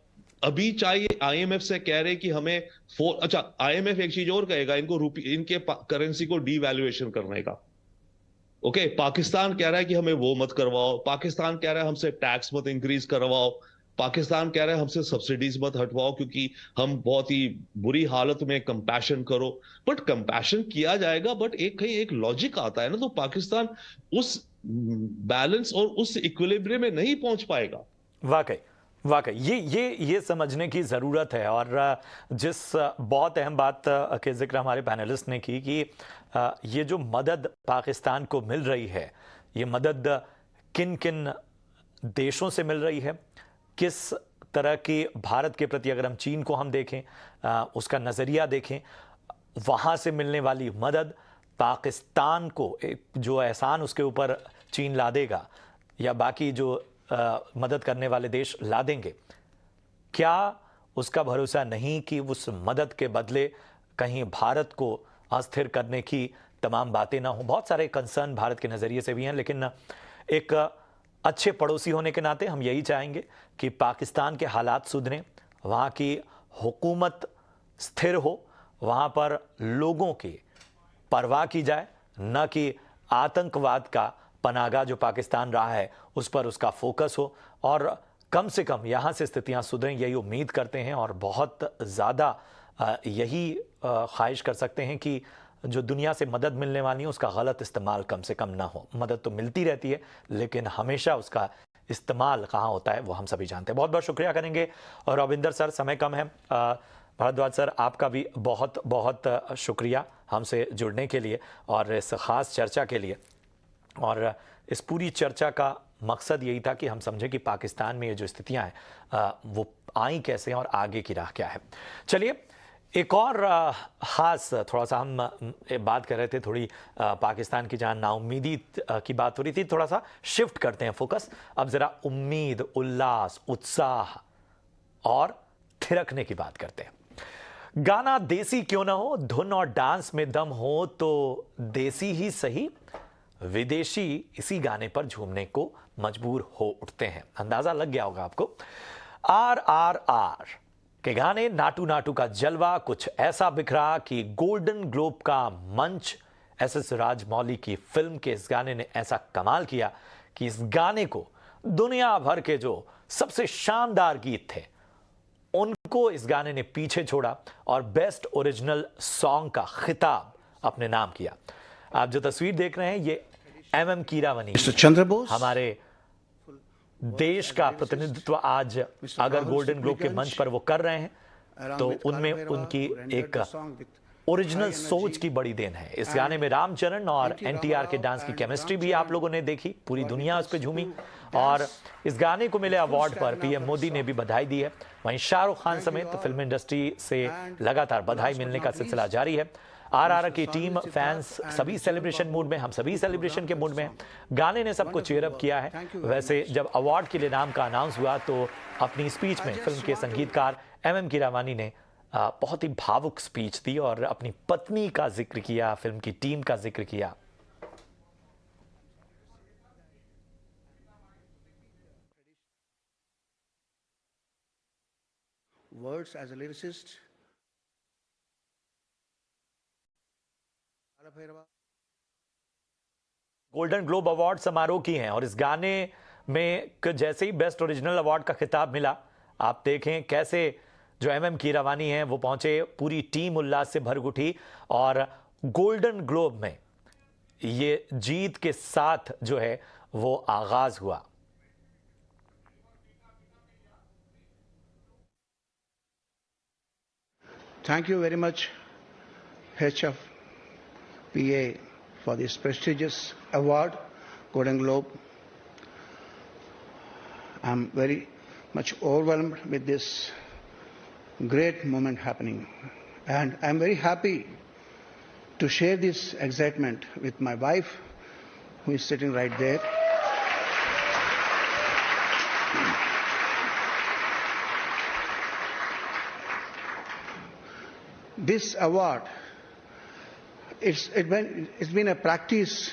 अभी चाहिए आईएमएफ से कह रहे कि हमें आईएमएफ एक चीज और कहेगा, इनके करेंसी को डीवैल्यूएशन करने का। ओके, पाकिस्तान कह रहा है कि हमें वो मत करवाओ, पाकिस्तान कह रहा है हमसे टैक्स मत इंक्रीज करवाओ, पाकिस्तान कह रहा है हमसे सब्सिडीज मत हटवाओ क्योंकि हम बहुत ही बुरी हालत में, कंपैशन करो। बट कंपैशन किया जाएगा, बट कहीं एक लॉजिक आता है ना, तो पाकिस्तान उस बैलेंस और उस इक्विलिब्रियम में नहीं पहुंच पाएगा। वाकई ये समझने की ज़रूरत है। और जिस बहुत अहम बात के जिक्र हमारे पैनलिस्ट ने की कि ये जो मदद पाकिस्तान को मिल रही है, ये मदद किन किन देशों से मिल रही है, किस तरह के भारत के प्रति अगर हम चीन को हम देखें, उसका नज़रिया देखें, वहाँ से मिलने वाली मदद पाकिस्तान को जो एहसान उसके ऊपर चीन ला देगा या बाकी जो मदद करने वाले देश ला देंगे, क्या उसका भरोसा नहीं कि उस मदद के बदले कहीं भारत को अस्थिर करने की तमाम बातें ना हो। बहुत सारे कंसर्न भारत के नज़रिए से भी हैं, लेकिन एक अच्छे पड़ोसी होने के नाते हम यही चाहेंगे कि पाकिस्तान के हालात सुधरें, वहाँ की हुकूमत स्थिर हो, वहाँ पर लोगों की परवाह की जाए, न कि आतंकवाद का पनागा जो पाकिस्तान रहा है उस पर उसका फोकस हो, और कम से कम यहाँ से स्थितियाँ सुधरें, यही उम्मीद करते हैं। और बहुत ज़्यादा यही ख्वाहिश कर सकते हैं कि जो दुनिया से मदद मिलने वाली है उसका गलत इस्तेमाल कम से कम ना हो। मदद तो मिलती रहती है, लेकिन हमेशा उसका इस्तेमाल कहाँ होता है वो हम सभी जानते हैं। बहुत बहुत शुक्रिया करेंगे। और रविंदर सर, समय कम है, भारद्वाज सर आपका भी बहुत बहुत शुक्रिया हमसे जुड़ने के लिए और इस ख़ास चर्चा के लिए। और इस पूरी चर्चा का मकसद यही था कि हम समझें कि पाकिस्तान में ये जो स्थितियाँ हैं वो आई कैसे हैं और आगे की राह क्या है। चलिए, एक और ख़ास थोड़ा सा हम बात कर रहे थे, थोड़ी पाकिस्तान की जहाँ नाउम्मीदी की बात हो रही थी, थोड़ा सा शिफ्ट करते हैं फोकस। अब ज़रा उम्मीद, उल्लास, उत्साह और थिरकने की बात करते हैं। गाना देसी क्यों ना हो, धुन और डांस में दम हो तो देसी ही सही, विदेशी इसी गाने पर झूमने को मजबूर हो उठते हैं। अंदाज़ा लग गया होगा आपको। RRR के गाने नाटू नाटू का जलवा कुछ ऐसा बिखरा कि गोल्डन ग्लोब का मंच SS राजमौली की फिल्म के इस गाने ने ऐसा कमाल किया कि इस गाने को दुनिया भर के जो सबसे शानदार गीत थे उनको इस गाने ने पीछे छोड़ा और बेस्ट ओरिजिनल सॉन्ग का खिताब अपने नाम किया। आप जो तस्वीर देख रहे हैं ये MM कीरावनी हमारे देश का प्रतिनिधित्व आज अगर गोल्डन ग्लोब के मंच पर वो कर रहे हैं तो उनमें उनकी एक ओरिजिनल सोच की बड़ी देन है। इस गाने में रामचरण और NTR के डांस की केमिस्ट्री भी आप लोगों ने देखी, पूरी दुनिया उस पर झूमी। और इस गाने को मिले अवार्ड पर PM मोदी ने भी बधाई दी है। वहीं शाहरुख खान समेत फिल्म इंडस्ट्री से लगातार बधाई मिलने का सिलसिला जारी है। RRR की टीम, फैंस सभी सेलिब्रेशन मूड में, हम सभी सेलिब्रेशन के मूड में। गाने ने सबको चीयर अप किया है। वैसे जब अवार्ड के लिए नाम का अनाउंस हुआ तो अपनी स्पीच में फिल्म के संगीतकार MM कीरावानी ने बहुत ही भावुक स्पीच दी और अपनी पत्नी का जिक्र किया, फिल्म की टीम का जिक्र किया। Words as a lyricist, golden globe award समारोह की हैं और इस गाने में जैसे ही बेस्ट ओरिजिनल अवार्ड का खिताब मिला, आप देखें कैसे जो MM कीरावानी हैं वो पहुंचे, पूरी टीम उल्लास से भर उठी और गोल्डन ग्लोब में ये जीत के साथ जो है वो आगाज हुआ। Thank you very much, HFPA, for this prestigious award, Golden Globe. I'm very much overwhelmed with this great moment happening, and I'm very happy to share this excitement with my wife, who is sitting right there. This award, it's been a practice,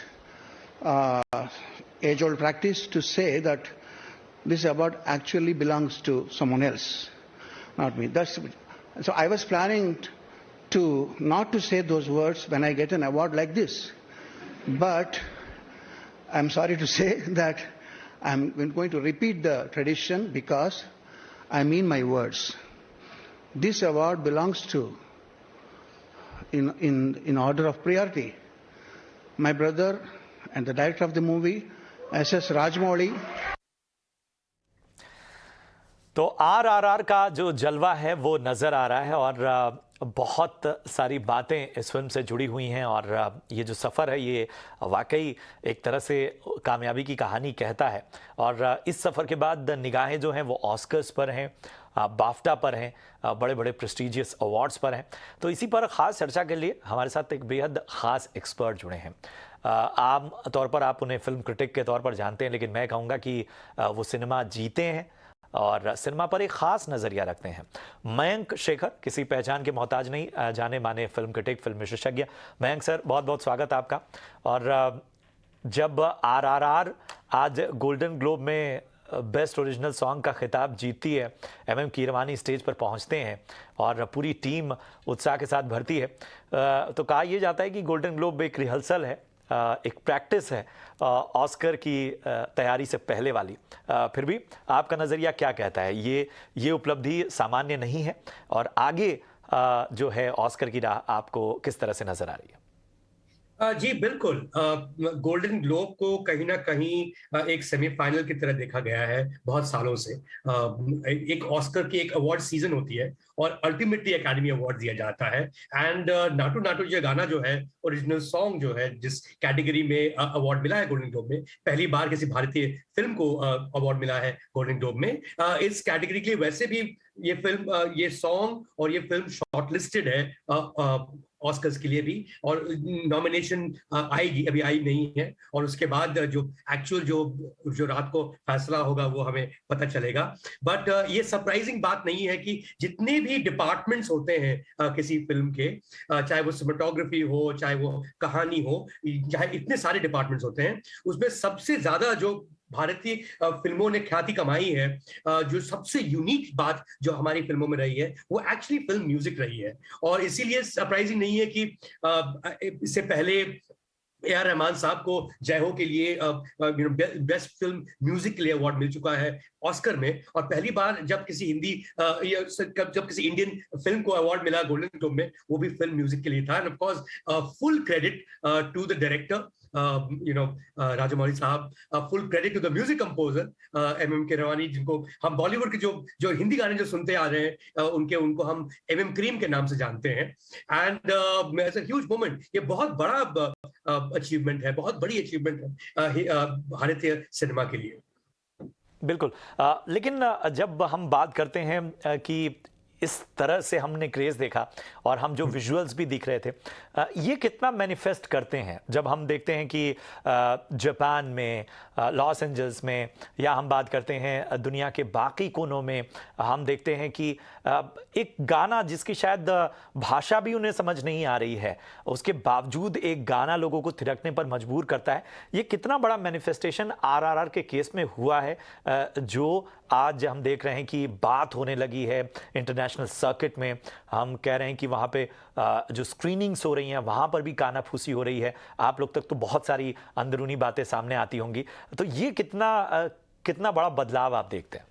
age-old practice, to say that this award actually belongs to someone else, not me. So I was planning to not to say those words when I get an award like this, but I'm sorry to say that I'm going to repeat the tradition because I mean my words. This award belongs to, in order of priority, my brother and the director of the movie, SS Rajmouli. तो RRR का जो जलवा है वो नजर आ रहा है और बहुत सारी बातें इस फिल्म से जुड़ी हुई हैं और ये जो सफ़र है ये वाकई एक तरह से कामयाबी की कहानी कहता है। और इस सफ़र के बाद निगाहें जो हैं वो ऑस्कर्स पर हैं, बाफ्टा पर हैं, बड़े बड़े प्रेस्टिजियस अवार्ड्स पर हैं। तो इसी पर ख़ास चर्चा के लिए हमारे साथ एक बेहद ख़ास एक्सपर्ट जुड़े हैं। आम तौर पर आप उन्हें फिल्म क्रिटिक के तौर पर जानते हैं, लेकिन मैं कहूँगा कि वो सिनेमा जीते हैं और सिनेमा पर एक ख़ास नज़रिया रखते हैं। मयंक शेखर किसी पहचान के मोहताज नहीं, जाने माने फिल्म क्रिटिक, फिल्म विशेषज्ञ। मयंक सर, बहुत बहुत स्वागत आपका। और जब RRR आज गोल्डन ग्लोब में बेस्ट ओरिजिनल सॉन्ग का खिताब जीतती है, MM कीरवानी स्टेज पर पहुंचते हैं और पूरी टीम उत्साह के साथ भरती है, तो कहा यह जाता है कि गोल्डन ग्लोब एक रिहर्सल है, एक प्रैक्टिस है ऑस्कर की तैयारी से पहले वाली। फिर भी आपका नज़रिया क्या कहता है? ये उपलब्धि सामान्य नहीं है और आगे जो है ऑस्कर की राह आपको किस तरह से नज़र आ रही है? जी बिल्कुल, गोल्डन ग्लोब को कहीं ना कहीं एक सेमीफाइनल की तरह देखा गया है बहुत सालों से। एक ऑस्कर की एक अवार्ड सीजन होती है और अल्टीमेटली एकेडमी अवार्ड दिया जाता है। एंड नाटू नाटू ये गाना जो है, ओरिजिनल सॉन्ग जो है, जिस कैटेगरी में अवार्ड मिला है गोल्डन ग्लोब में, पहली बार किसी भारतीय फिल्म को अवार्ड मिला है गोल्डन ग्लोब में। इस कैटेगरी के लिए वैसे भी ये फिल्म, ये सॉन्ग और ये फिल्म शॉर्टलिस्टेड है ऑस्कर्स के लिए भी, और नॉमिनेशन आएगी, अभी आई नहीं है, और उसके बाद जो एक्चुअल जो रात को फैसला होगा वो हमें पता चलेगा। बट ये सरप्राइजिंग बात नहीं है कि जितने भी डिपार्टमेंट्स होते हैं किसी फिल्म के, चाहे वो सिनेमेटोग्राफी हो, चाहे वो कहानी हो, चाहे इतने सारे डिपार्टमेंट्स होते हैं, उसमें सबसे ज्यादा जो भारतीय फिल्मों ने ख्याति कमाई है, जो सबसे यूनिक बात जो हमारी फिल्मों में रही है, वो एक्चुअली फिल्म म्यूजिक रही है। और इसीलिए सरप्राइजिंग नहीं है कि इससे पहले AR रहमान साहब को जय हो के लिए बेस्ट फिल्म म्यूजिक के लिए अवार्ड मिल चुका है ऑस्कर में, और पहली बार जब किसी जब किसी इंडियन फिल्म को अवार्ड मिला गोल्डन ग्लोब में, वो भी फिल्म म्यूजिक के लिए था। And of course full credit to the director Rajamouli साहब, full credit to the music composer MM Keeravani, जिनको हम बॉलीवुड के जो हिंदी गाने जो सुनते आ रहे हैं उनको हम MM क्रीम के नाम से जानते हैं। And as a huge moment, ये बहुत बड़ा अचीवमेंट है, बहुत बड़ी अचीवमेंट है भारतीय सिनेमा के लिए। बिल्कुल, लेकिन जब हम बात करते हैं कि इस तरह से हमने क्रेज देखा और हम जो विजुअल्स भी दिख रहे थे, ये कितना मैनिफेस्ट करते हैं जब हम देखते हैं कि जापान में, लॉस एंजल्स में, या हम बात करते हैं दुनिया के बाकी कोनों में, हम देखते हैं कि एक गाना जिसकी शायद भाषा भी उन्हें समझ नहीं आ रही है, उसके बावजूद एक गाना लोगों को थिरकने पर मजबूर करता है। ये कितना बड़ा मैनिफेस्टेशन RRR के केस में हुआ है, जो आज हम देख रहे हैं कि बात होने लगी है इंटरनेशनल सर्किट में। हम कह रहे हैं कि वहाँ पे जो स्क्रीनिंग्स हो रही हैं वहाँ पर भी कानाफूसी हो रही है। आप लोग तक तो बहुत सारी अंदरूनी बातें सामने आती होंगी। तो ये कितना बड़ा बदलाव आप देखते हैं?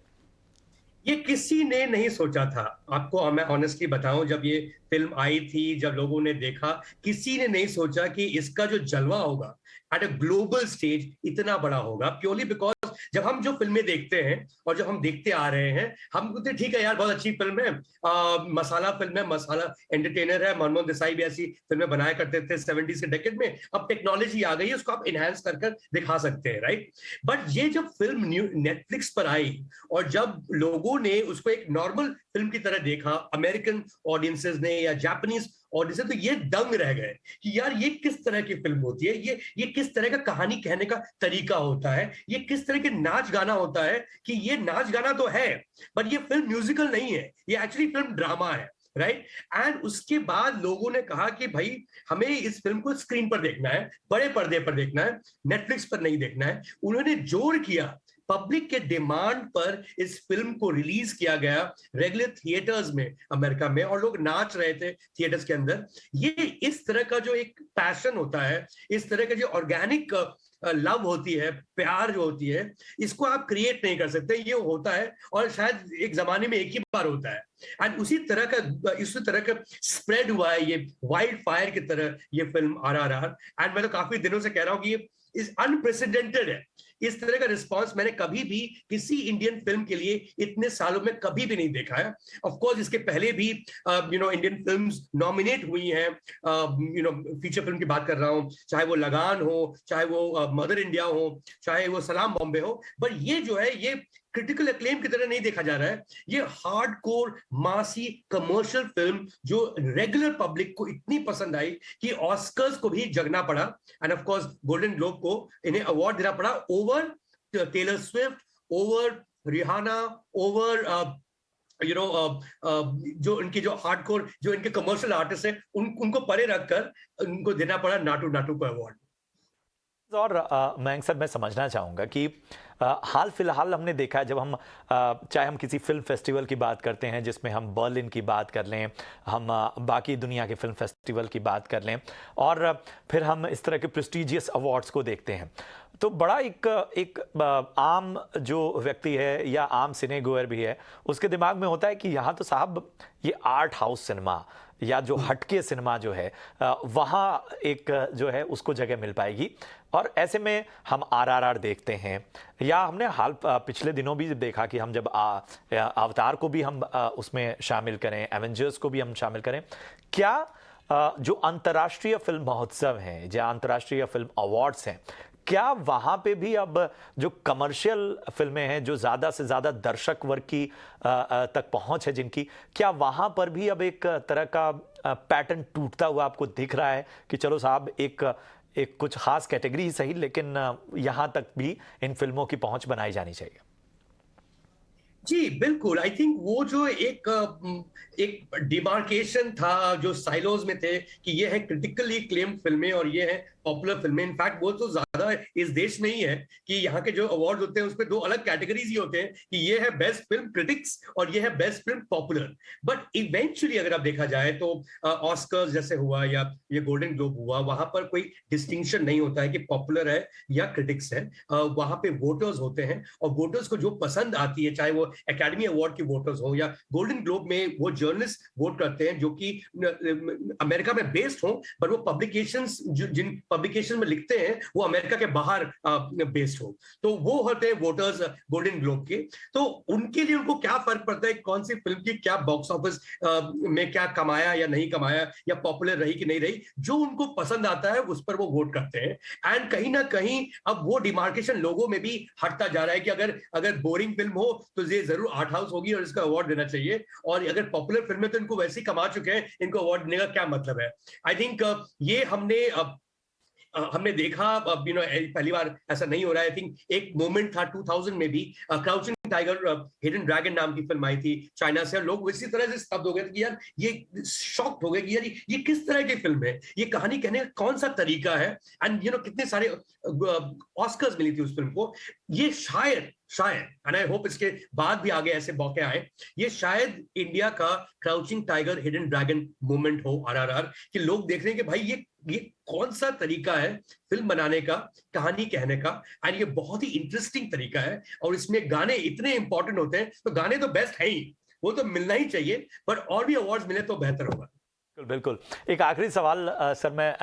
ये किसी ने नहीं सोचा था, आपको मैं ऑनेस्टली बताऊं, जब ये फिल्म आई थी, जब लोगों ने देखा, किसी ने नहीं सोचा कि इसका जो जलवा होगा एट अ ग्लोबल स्टेज इतना बड़ा होगा। प्योरली बिकॉज जब हम जो फिल्में देखते हैं और जब हम देखते आ रहे हैं, हम कहते ठीक है यार, बहुत अच्छी फिल्म है, मसाला फिल्म है, मसाला एंटरटेनर है। मनमोहन देसाई भी ऐसी फिल्में बनाया करते थे 70s के डेकेड में। अब टेक्नोलॉजी आ गई है, उसको आप इनहैंस कर दिखा सकते हैं, राइट। बट ये जब फिल्म नेटफ्लिक्स पर आई और जब लोगों ने उसको एक नॉर्मल फिल्म की तरह देखा, अमेरिकन ऑडियंसेस ने या जापानीज ऑडियंसेस, तो ये दंग रह गए कि यार ये किस तरह की फिल्म होती है, ये किस तरह का कहानी कहने का तरीका होता है, ये किस तरह के नाच गाना होता है, कि ये नाच गाना तो है बट ये फिल्म म्यूजिकल नहीं है, ये एक्चुअली फिल्म ड्रामा है, राइट। एंड उसके बाद लोगों ने कहा कि भाई हमें इस फिल्म को स्क्रीन पर देखना है, बड़े पर्दे पर देखना है, नेटफ्लिक्स पर नहीं देखना है। उन्होंने जोर किया, पब्लिक के डिमांड पर इस फिल्म को रिलीज किया गया रेगुलर थिएटर्स में अमेरिका में, और लोग नाच रहे थे थिएटर्स के अंदर। ये इस तरह का जो एक पैशन होता है, इस तरह का जो ऑर्गेनिक लव होती है, प्यार जो होती है, इसको आप क्रिएट नहीं कर सकते, ये होता है और शायद एक जमाने में एक ही बार होता है। एंड उसी तरह का स्प्रेड हुआ है ये वाइल्ड फायर की तरह ये फिल्म RRR। एंड मैं तो काफी दिनों से कह रहा हूं कि ये इस अनप्रेसिडेंटेड है। इस तरह का रिस्पांस मैंने कभी भी किसी इंडियन फिल्म के लिए इतने सालों में कभी भी नहीं देखा है। ऑफ कोर्स इसके पहले भी इंडियन फिल्म्स नॉमिनेट हुई हैं, फीचर फिल्म की बात कर रहा हूं, चाहे वो लगान हो, चाहे वो मदर इंडिया हो, चाहे वो सलाम बॉम्बे हो, पर ये जो है ये क्रिटिकल एक्लेम की तरह नहीं देखा जा रहा है। ये हार्डकोर मासी कमर्शियल फिल्म जो रेगुलर पब्लिक को इतनी पसंद आई कि ऑस्कर्स को भी जगना पड़ा, and of course golden globe को इन्हें अवार्ड देना पड़ा over Taylor Swift, over Rihanna, over जो इनके जो हार्डकोर जो इनके कमर्शियल आर्टिस्ट हैं उनको परे रखकर उनको देना पड़ा नाटू नाटू को अवार्ड। और मयंक सर, मैं समझना चाहूँगा कि हाल फिलहाल हमने देखा है, जब हम चाहे हम किसी फिल्म फेस्टिवल की बात करते हैं जिसमें हम बर्लिन की बात कर लें, हम बाकी दुनिया के फिल्म फेस्टिवल की बात कर लें, और फिर हम इस तरह के प्रेस्टिजियस अवार्ड्स को देखते हैं, तो बड़ा एक आम जो व्यक्ति है या आम सिनेगोयर भी है, उसके दिमाग में होता है कि यहाँ तो साहब ये आर्ट हाउस सिनेमा या जो हटके सिनेमा जो है वहाँ एक जो है उसको जगह मिल पाएगी। और ऐसे में हम RRR देखते हैं, या हमने पिछले दिनों भी देखा कि हम जब अवतार को भी हम उसमें शामिल करें, एवेंजर्स को भी हम शामिल करें, क्या जो अंतर्राष्ट्रीय फिल्म महोत्सव हैं, जो अंतर्राष्ट्रीय फिल्म अवार्ड्स हैं, क्या वहाँ पे भी अब जो कमर्शियल फिल्में हैं, जो ज़्यादा से ज़्यादा दर्शक वर्ग की तक पहुँच है जिनकी, क्या वहाँ पर भी अब एक तरह का पैटर्न टूटता हुआ आपको दिख रहा है कि चलो साहब एक कुछ खास कैटेगरी ही सही, लेकिन यहाँ तक भी इन फिल्मों की पहुँच बनाई जानी चाहिए? जी बिल्कुल, आई थिंक वो जो एक डिमार्केशन था जो साइलोज में थे कि ये है क्रिटिकली क्लेम्ड फिल्में और ये है पॉपुलर फिल्में। इनफैक्ट वो तो ज्यादा इस देश में ही है कि यहाँ के जो अवार्ड होते हैं उसमें दो अलग कैटेगरीज ही होते हैं कि ये है बेस्ट फिल्म क्रिटिक्स और ये है best film popular. But eventually अगर आप देखा जाए तो ऑस्कर्स जैसे हुआ या ये गोल्डन ग्लोब हुआ, वहां पर कोई डिस्टिंक्शन नहीं होता है कि पॉपुलर है या क्रिटिक्स है। वहां पे वोटर्स होते हैं और वोटर्स को जो पसंद आती है, चाहे वो एकेडमी अवार्ड के वोटर्स हो या गोल्डन ग्लोब में वो जर्नलिस्ट वोट करते हैं जो कि अमेरिका में बेस्ड हो, पर वो पब्लिकेशंस जिन पब्लिकेशन में लिखते हैं वो अमेरिका के बाहर बेस्ड हो, तो वो होते हैं वोटर्स गोल्डन ग्लोब के। तो उनके लिए उनको क्या फर्क पड़ता है कौन सी फिल्म की क्या बॉक्स ऑफिस में क्या कमाया या नहीं कमाया या पॉपुलर रही कि नहीं रही, जो उनको पसंद आता है उस पर वो वोट करते हैं। एंड कहीं ना कहीं अब वो डिमार्केशन लोगों में भी हटता जा रहा है कि अगर बोरिंग फिल्म हो तो ये जरूर आर्ट हाउस होगी और इसका अवार्ड देना चाहिए, और अगर पॉपुलर फिल्म है तो इनको वैसे ही कमा चुके हैं, इनको अवार्ड देने का क्या मतलब है। आई थिंक ये हमने देखा, पहली बार ऐसा नहीं हो रहा है। आई थिंक एक मोमेंट था 2000 में भी, क्राउचिंग टाइगर हिडन ड्रैगन नाम की फिल्म आई थी चाइना से, लोग इसी तरह से स्तब्ध हो गए थे कि यार ये शॉक्ड हो गए कि यार ये किस तरह की फिल्म है, ये कहानी कहने का कौन सा तरीका है। एंड कितने सारे ऑस्कर्स मिली थी उस फिल्म को। ये शायद एंड आई होप इसके बाद भी आगे ऐसे मौके आए, ये शायद इंडिया का crouching tiger hidden dragon movement हो RRR, कि लोग देख रहे हैं कि भाई ये कौन सा तरीका है फिल्म बनाने का, कहानी कहने का, एंड ये बहुत ही इंटरेस्टिंग तरीका है और इसमें गाने इतने इंपॉर्टेंट होते हैं। तो गाने तो बेस्ट है ही, वो तो मिलना ही चाहिए, पर और भी अवार्ड्स मिले तो बेहतर होगा। बिल्कुल। एक आखिरी सवाल सर मैं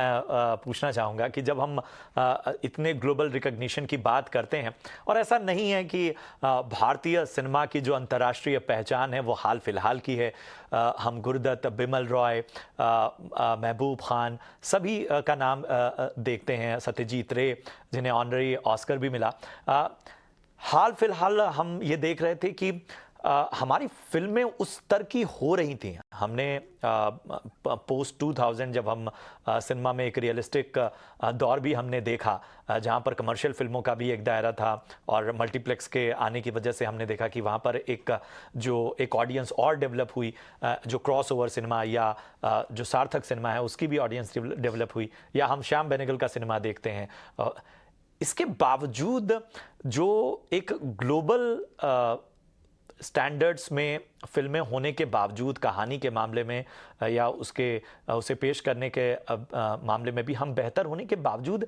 पूछना चाहूँगा कि जब हम इतने ग्लोबल रिकॉग्निशन की बात करते हैं, और ऐसा नहीं है कि भारतीय सिनेमा की जो अंतर्राष्ट्रीय पहचान है वो हाल फिलहाल की है, हम गुरुदत्त, बिमल रॉय, महबूब खान सभी का नाम देखते हैं, सत्यजीत रे जिन्हें ऑनररी ऑस्कर भी मिला। हाल फिलहाल हम ये देख रहे थे कि हमारी फिल्में उस स्तर की हो रही थी। हमने पोस्ट 2000 जब हम सिनेमा में एक रियलिस्टिक दौर भी हमने देखा, जहां पर कमर्शियल फिल्मों का भी एक दायरा था, और मल्टीप्लेक्स के आने की वजह से हमने देखा कि वहां पर एक ऑडियंस और डेवलप हुई, जो क्रॉस ओवर सिनेमा या जो सार्थक सिनेमा है उसकी भी ऑडियंस डेवलप हुई, या हम श्याम बेनेगल का सिनेमा देखते हैं। इसके बावजूद जो एक ग्लोबल स्टैंडर्ड्स में फिल्में होने के बावजूद, कहानी के मामले में या उसे पेश करने के मामले में भी हम बेहतर होने के बावजूद,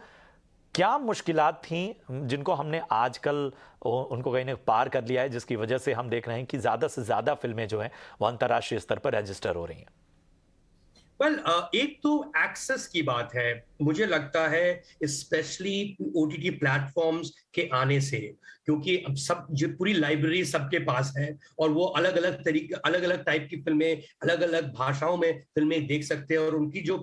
क्या मुश्किलात थी जिनको हमने आजकल उनको कहीं ने पार कर लिया है, जिसकी वजह से हम देख रहे हैं कि ज़्यादा से ज़्यादा फिल्में जो हैं वो अंतर्राष्ट्रीय स्तर पर रजिस्टर हो रही हैं? एक तो एक्सेस की बात है, मुझे लगता है स्पेशली ओटीटी प्लेटफॉर्म्स के आने से, क्योंकि अब सब जो पूरी लाइब्रेरी सबके पास है और वो अलग अलग तरीके, अलग अलग टाइप की फिल्में, अलग अलग भाषाओं में फिल्में देख सकते हैं और उनकी जो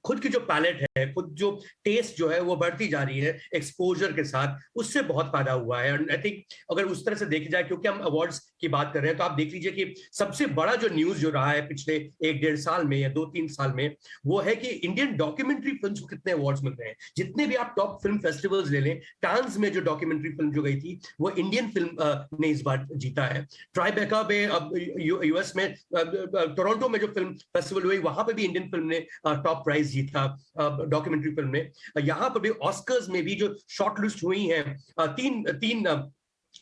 खुद की जो पैलेट है, खुद जो टेस्ट जो है वो बढ़ती जा रही है एक्सपोजर के साथ, उससे बहुत फायदा हुआ है। आई थिंक अगर उस तरह से देखी जाए, क्योंकि हम अवार्ड्स की बात कर रहे हैं, तो आप देख लीजिए कि सबसे बड़ा जो न्यूज जो रहा है पिछले 1-1.5 साल में या 2-3 साल में, वो है कि इंडियन डॉक्यूमेंट्री फिल्म्स को कितने अवार्ड्स मिल रहे हैं। जितने भी आप टॉप फिल्म फेस्टिवल्स ले लें, कांस में जो डॉक्यूमेंट्री फिल्म जो गई थी वो इंडियन फिल्म ने इस बार जीता है। ट्राइबेका में, अब यूएस में, टोरंटो में जो फिल्म फेस्टिवल हुई वहां पे भी इंडियन फिल्म ने टॉप प्राइज जीता डॉक्यूमेंट्री फिल्म ने। यहाँ पर भी ऑस्कर्स में भी जो शॉर्टलिस्ट हुई हैं,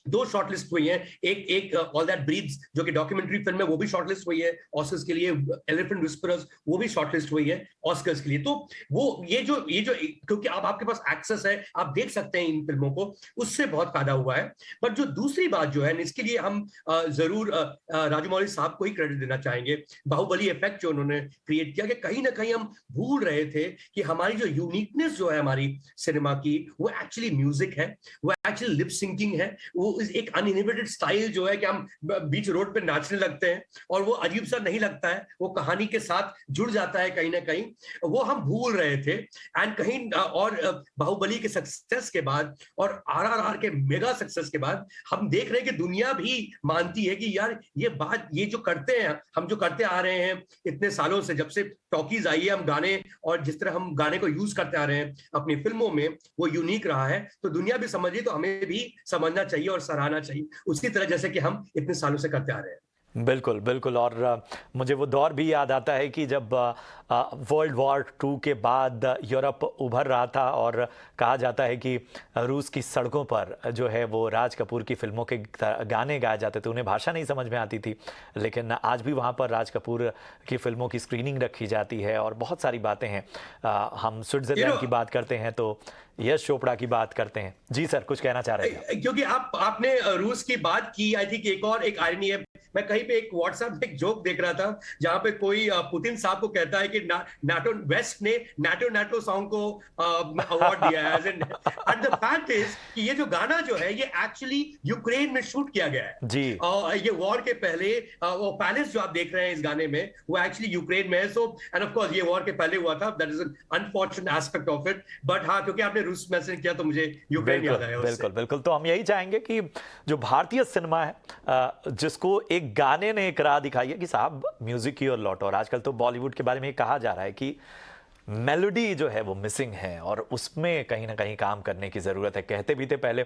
दो शॉर्टलिस्ट हुई हैं, एक ऑल दैट ब्रीथ्स जो कि डॉक्यूमेंट्री फिल्म है वो भी शॉर्टलिस्ट हुई है ऑस्कर्स के लिए, एलिफेंट विस्परर्स वो भी शॉर्टलिस्ट हुई है ऑस्कर्स के लिए। तो वो ये जो क्योंकि अब आपके पास एक्सेस है, आप देख सकते हैं इन फिल्मों को, उससे बहुत फायदा हुआ है। बट जो दूसरी बात जो है, इसके लिए हम जरूर राजमौली साहब को ही क्रेडिट देना चाहेंगे, बाहुबली इफेक्ट जो उन्होंने क्रिएट किया, कि कहीं ना कहीं हम भूल रहे थे कि हमारी जो यूनिकनेस जो है हमारी सिनेमा की, वो एक्चुअली म्यूजिक है, वो एक्चुअली लिप सिंकिंग है, वो एक अनइनहिबिटेड स्टाइल जो है कि हम बीच रोड पे नाचने लगते हैं और वो अजीब सा नहीं लगता है, वो कहानी के साथ जुड़ जाता है कहीं ना कहीं, वो हम भूल रहे थे। एंड कहीं और बाहुबली के सक्सेस के बाद और आरआरआर के मेगा सक्सेस के बाद हम देख रहे हैं कि दुनिया भी मानती है कि यार ये बात, ये जो करते हैं हम, जो करते आ रहे हैं इतने सालों से, जब से टॉकीज आई है, हम गाने और जिस तरह हम गाने को यूज करते आ रहे हैं अपनी फिल्मों में, वो यूनिक रहा है। तो दुनिया भी समझी, तो हमें भी समझना चाहिए और सराहना चाहिए, उसी तरह जैसे कि हम इतने सालों से करते आ रहे हैं। बिल्कुल बिल्कुल। और मुझे वो दौर भी याद आता है कि जब वर्ल्ड वॉर 2 के बाद यूरोप उभर रहा था और कहा जाता है कि रूस की सड़कों पर जो है वो राज कपूर की फिल्मों के गाने गाए जाते थे। उन्हें भाषा नहीं समझ में आती थी, लेकिन आज भी वहाँ पर राज कपूर की फिल्मों की स्क्रीनिंग रखी जाती है और बहुत सारी बातें हैं। हम स्विट्जरलैंड की बात करते हैं तो यश चोपड़ा की बात करते हैं। जी सर, कुछ कहना चाह रहे थे? क्योंकि आपने रूस की बात की, आई थिंक एक आयरनी है, मैं कहीं पे एक व्हाट्सएप पे एक जोक देख रहा था जहां पे कोई पुतिन साहब को कहता है कि नाटो वेस्ट ने नाटो सॉन्ग को अवार्ड दिया है, एंड द फैक्ट इज कि ये जो गाना जो है ये एक्चुअली यूक्रेन में शूट किया गया है जी। ये वॉर के पहले वो पैलेस जो आप देख रहे हैं इस गाने में, वो एक्चुअली यूक्रेन में है। सो एंड ऑफ कोर्स ये वॉर के पहले हुआ था, that is an unfortunate aspect of it. But हाँ, क्योंकि आपने रूस मैसेज किया तो मुझे यूक्रेन याद आया। बिल्कुल बिल्कुल। तो हम यही चाहेंगे कि जो भारतीय सिनेमा है, जिसको एक गाने ने एक राह दिखाई है कि साहब म्यूजिक की ओर लौटो। और आजकल तो बॉलीवुड के बारे में कहा जा रहा है कि मेलोडी जो है वो मिसिंग है और उसमें कहीं ना कहीं काम करने की ज़रूरत है। कहते भी थे पहले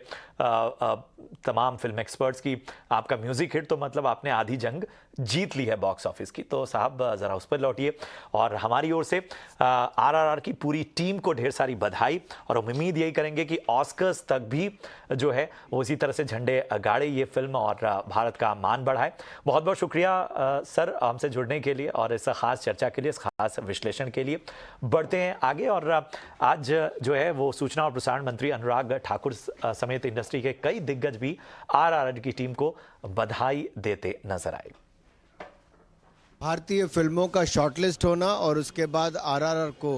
तमाम फिल्म एक्सपर्ट्स की, आपका म्यूज़िक हिट तो मतलब आपने आधी जंग जीत ली है बॉक्स ऑफिस की। तो साहब ज़रा उस पर लौटिए। और हमारी ओर से आरआरआर की पूरी टीम को ढेर सारी बधाई, और हम उम्मीद यही करेंगे कि ऑस्कर्स तक भी जो है वो इसी तरह से झंडे गाड़े ये फिल्म और भारत का मान बढ़ाए। बहुत बहुत शुक्रिया सर हमसे जुड़ने के लिए और इस खास चर्चा के लिए, इस खास विश्लेषण के लिए। बढ़ते हैं आगे, और आज जो है वो सूचना और प्रसारण मंत्री अनुराग ठाकुर समेत इंडस्ट्री के कई दिग्गज भी आरआरआर की टीम को बधाई देते नजर आए। भारतीय फिल्मों का शॉर्टलिस्ट होना और उसके बाद आरआरआर को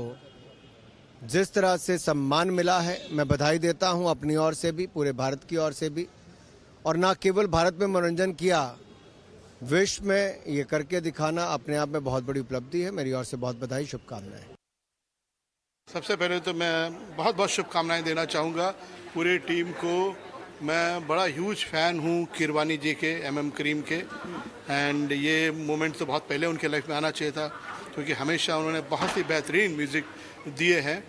जिस तरह से सम्मान मिला है, मैं बधाई देता हूं अपनी ओर से भी, पूरे भारत की ओर से भी। और ना केवल भारत में मनोरंजन किया, विश्व में ये करके दिखाना अपने आप में बहुत बड़ी उपलब्धि है। मेरी ओर से बहुत बधाई, शुभकामनाएं। सबसे पहले तो मैं बहुत बहुत शुभकामनाएं देना चाहूँगा पूरी टीम को। मैं बड़ा ह्यूज फैन हूँ किरवानी जी के, एमएम करीम के, एंड ये मोमेंट तो बहुत पहले उनके लाइफ में आना चाहिए था, क्योंकि हमेशा उन्होंने बहुत ही बेहतरीन म्यूज़िक दिए हैं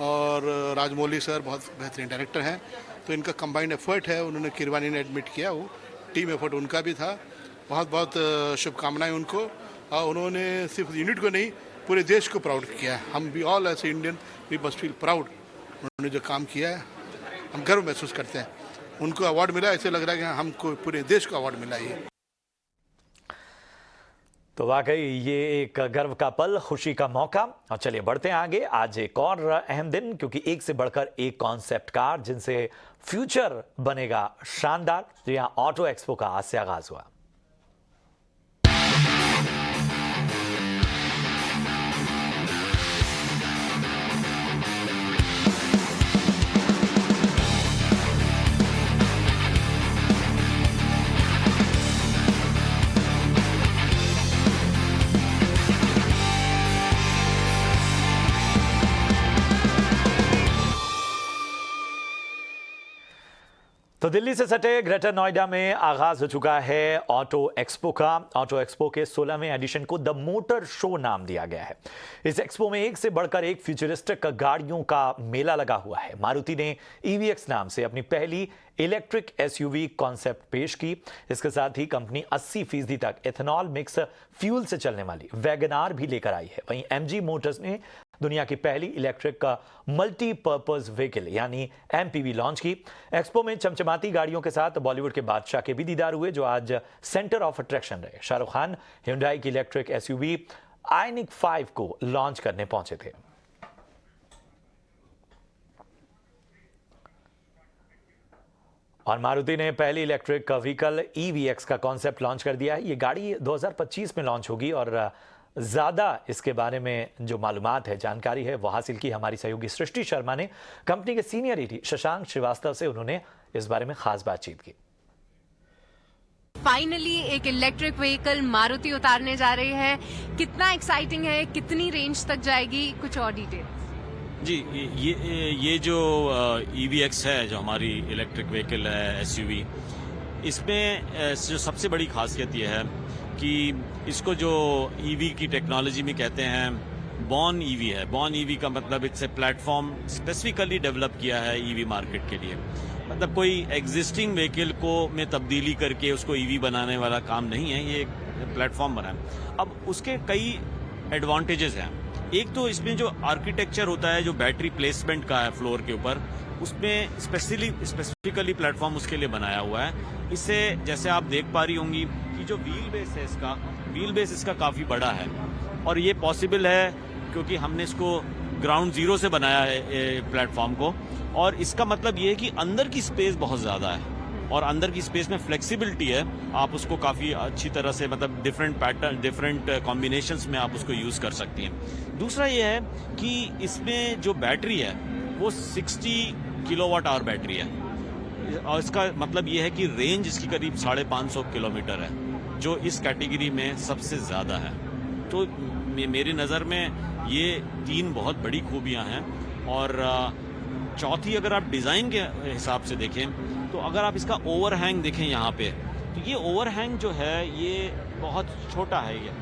और राजमौली सर बहुत बेहतरीन डायरेक्टर हैं। तो इनका कंबाइंड एफर्ट है, उन्होंने किरवानी ने एडमिट किया, वो टीम एफर्ट उनका भी था। बहुत बहुत शुभकामनाएँ उनको। और उन्होंने सिर्फ यूनिट को नहीं, पूरे देश को प्राउड किया है। हम भी all as Indian we must feel proud. उन्होंने जो काम किया है हम गर्व महसूस करते हैं। उनको अवार्ड मिला, ऐसे लग रहा है कि हमको पूरे देश को अवार्ड मिला है। तो वाकई ये एक गर्व का पल, खुशी का मौका। और चलिए बढ़ते हैं आगे। आज एक और अहम दिन, क्योंकि एक से बढ़कर एक कॉन्सेप्ट कार जिनसे फ्यूचर बनेगा शानदार। यहाँ ऑटो एक्सपो का आज से आगाज हुआ। तो दिल्ली से सटे ग्रेटर नोएडा में आगाज हो चुका है ऑटो एक्सपो का। ऑटो एक्सपो के 16वें एडिशन को द मोटर शो नाम दिया गया है। इस एक्सपो में एक से बढ़कर एक फ्यूचरिस्टिक गाड़ियों का मेला लगा हुआ है। मारुति ने EVX नाम से अपनी पहली इलेक्ट्रिक SUV कॉन्सेप्ट पेश की। इसके साथ ही कंपनी 80% तक एथेनॉल मिक्स फ्यूल से चलने वाली वैगनार भी लेकर आई है। वहीं MG मोटर्स ने दुनिया की पहली इलेक्ट्रिक मल्टीपर्पज व्हीकल यानी MPV लॉन्च की। एक्सपो में चमचमाती गाड़ियों के साथ बॉलीवुड के बादशाह के भी दीदार हुए, जो आज सेंटर ऑफ अट्रैक्शन रहे। शाहरुख खान Hyundai की इलेक्ट्रिक SUV आइनिक 5 को लॉन्च करने पहुंचे थे। और मारुति ने पहली इलेक्ट्रिक व्हीकल EVX का कॉन्सेप्ट लॉन्च कर दिया है। ये गाड़ी 2025 में लॉन्च होगी और ज्यादा इसके बारे में जो मालूमात है, जानकारी है, वो हासिल की हमारी सहयोगी सृष्टि शर्मा ने कंपनी के सीनियर ED शशांक श्रीवास्तव से। उन्होंने इस बारे में खास बातचीत की। फाइनली एक इलेक्ट्रिक व्हीकल मारुति उतारने जा रही है। कितना एक्साइटिंग है, कितनी रेंज तक जाएगी, कुछ और डिटेल? जी, ये जो EVX है, जो हमारी इलेक्ट्रिक व्हीकल है SUV, इसमें जो सबसे बड़ी खासियत ये है कि इसको जो EV की टेक्नोलॉजी में कहते हैं बॉर्न EV है। बॉर्न EV का मतलब it's a platform specifically develop किया है EV मार्केट के लिए। मतलब कोई एग्जिस्टिंग व्हीकल को में तब्दीली करके उसको EV बनाने वाला काम नहीं है, ये एक प्लेटफॉर्म बना है। अब उसके कई एडवांटेजेस हैं। एक तो इसमें जो आर्किटेक्चर होता है, जो बैटरी प्लेसमेंट का है फ्लोर के ऊपर, उसमें स्पेसिफिकली प्लेटफॉर्म उसके लिए बनाया हुआ है। इससे जैसे आप देख पा रही होंगी कि जो व्हील बेस इसका काफ़ी बड़ा है। और ये पॉसिबल है क्योंकि हमने इसको ग्राउंड जीरो से बनाया है प्लेटफॉर्म को। और इसका मतलब ये है कि अंदर की स्पेस बहुत ज़्यादा है और अंदर की स्पेस में फ्लेक्सिबिलिटी है। आप उसको काफ़ी अच्छी तरह से, मतलब डिफरेंट पैटर्न, डिफरेंट कॉम्बिनेशंस में आप उसको यूज़ कर सकती हैं। दूसरा ये है कि इसमें जो बैटरी है वो 60 किलोवाट आवर बैटरी है और इसका मतलब ये है कि रेंज इसकी करीब 550 किलोमीटर है, जो इस कैटेगरी में सबसे ज़्यादा है। तो मेरी नज़र में ये 3 बहुत बड़ी खूबियां हैं। और चौथी, अगर आप डिज़ाइन के हिसाब से देखें तो अगर आप इसका ओवरहैंग देखें यहाँ पे, तो ये ओवरहैंग जो है ये बहुत छोटा है। ये